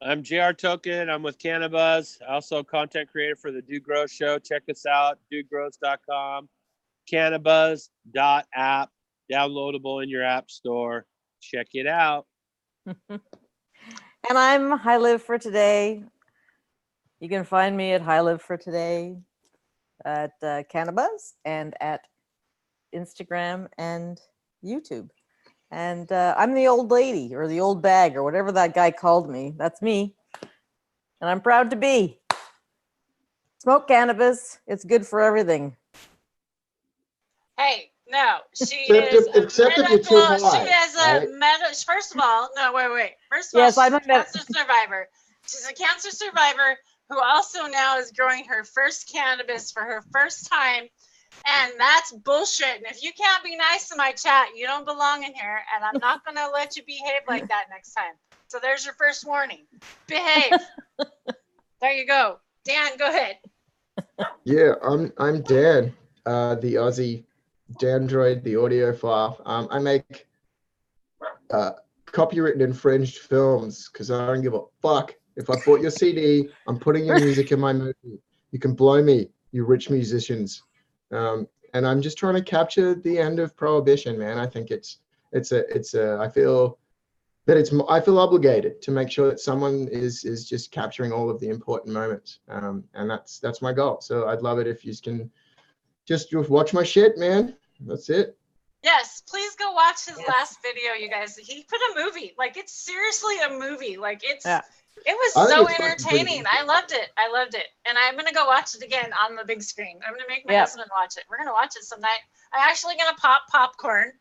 S1: I'm JR Tokin. I'm with CANNABuzz, also content creator for the Dude Grows Show. Check us out, dudegrows.com, CANNABuzz.app, downloadable in your app store. Check it out.
S4: And I'm HighLive4Today. You can find me at HighLive4Today at CANNABuzz and at Instagram and YouTube. And I'm the old lady, or the old bag, or whatever that guy called me. That's me. And I'm proud to be. Smoke cannabis. It's good for everything.
S2: Hey, no, she
S5: except if you're too high,
S2: she is a
S5: right?
S2: First of all, no, wait. First of all, she's a cancer survivor. She's a cancer survivor who also now is growing her first cannabis for her first time. And that's bullshit. And if you can't be nice to my chat, you don't belong in here. And I'm not going to let you behave like that next time. So there's your first warning. Behave. There you go. Dan, go ahead.
S5: Yeah, I'm Dan, the Aussie Dandroid, the audiophile. I make copywritten infringed films because I don't give a fuck. If I bought your CD, I'm putting your music in my movie. You can blow me, you rich musicians. And I'm just trying to capture the end of prohibition, man. I think I feel obligated to make sure that someone is just capturing all of the important moments. And that's my goal. So I'd love it if you can just watch my shit, man. That's it.
S2: Yes, please go watch his last video, you guys. He put a movie. Like, it's seriously a movie. Like, it was so entertaining. I loved it. And I'm going to go watch it again on the big screen. I'm going to make my husband watch it. We're going to watch it some night. I'm actually going to pop popcorn,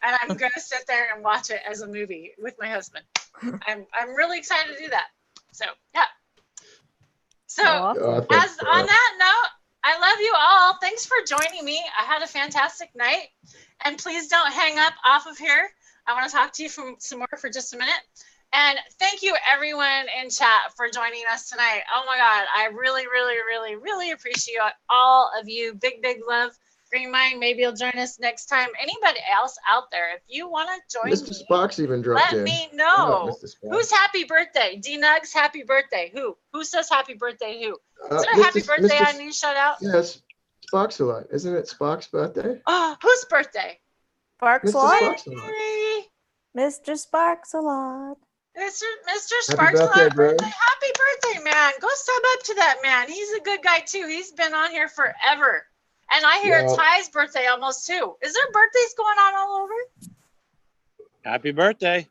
S2: and I'm going to sit there and watch it as a movie with my husband. I'm really excited to do that. So, yeah. So, on that note, I love you all. Thanks for joining me. I had a fantastic night. And please don't hang up off of here. I want to talk to you some more for just a minute. And thank you, everyone in chat, for joining us tonight. Oh, my God. I really, really, really, really appreciate all of you. Big, big love. Green Mine. Maybe he'll join us next time. Anybody else out there, if you want to join
S5: Mr.
S2: me,
S5: Sparks even dropped
S2: let
S5: in.
S2: me
S5: What
S2: know.
S5: about Mr. Sparks?
S2: Who's happy birthday? D-Nugs, happy birthday. Who says happy birthday? Who? Is there a
S5: Mr.
S2: happy birthday
S5: Mr.
S2: I need to shout out?
S5: Yes, Sparks a lot. Isn't it Sparks' birthday?
S2: Oh, whose birthday?
S4: Sparks a
S5: Mr.
S4: lot.
S5: Sparks a lot.
S2: Hey,
S4: Mr. Sparks a lot.
S2: Mr.
S5: Happy
S2: Sparks,
S5: birthday, bro.
S2: happy birthday, man. Go sub up to that man. He's a good guy too. He's been on here forever. And I hear it's
S5: Yeah.
S2: Hi's birthday almost too. Is there birthdays going on all over?
S1: Happy birthday.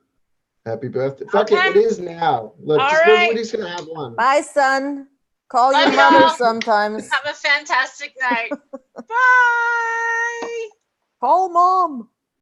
S5: Happy birthday. Fuck
S2: Okay.
S5: it is now. Look,
S2: All
S5: just
S2: right.
S5: nobody's gonna have one.
S4: Bye, son. Call
S2: Love
S4: your mother
S2: y'all.
S4: sometimes.
S2: Have a fantastic night. Bye.
S4: Call mom.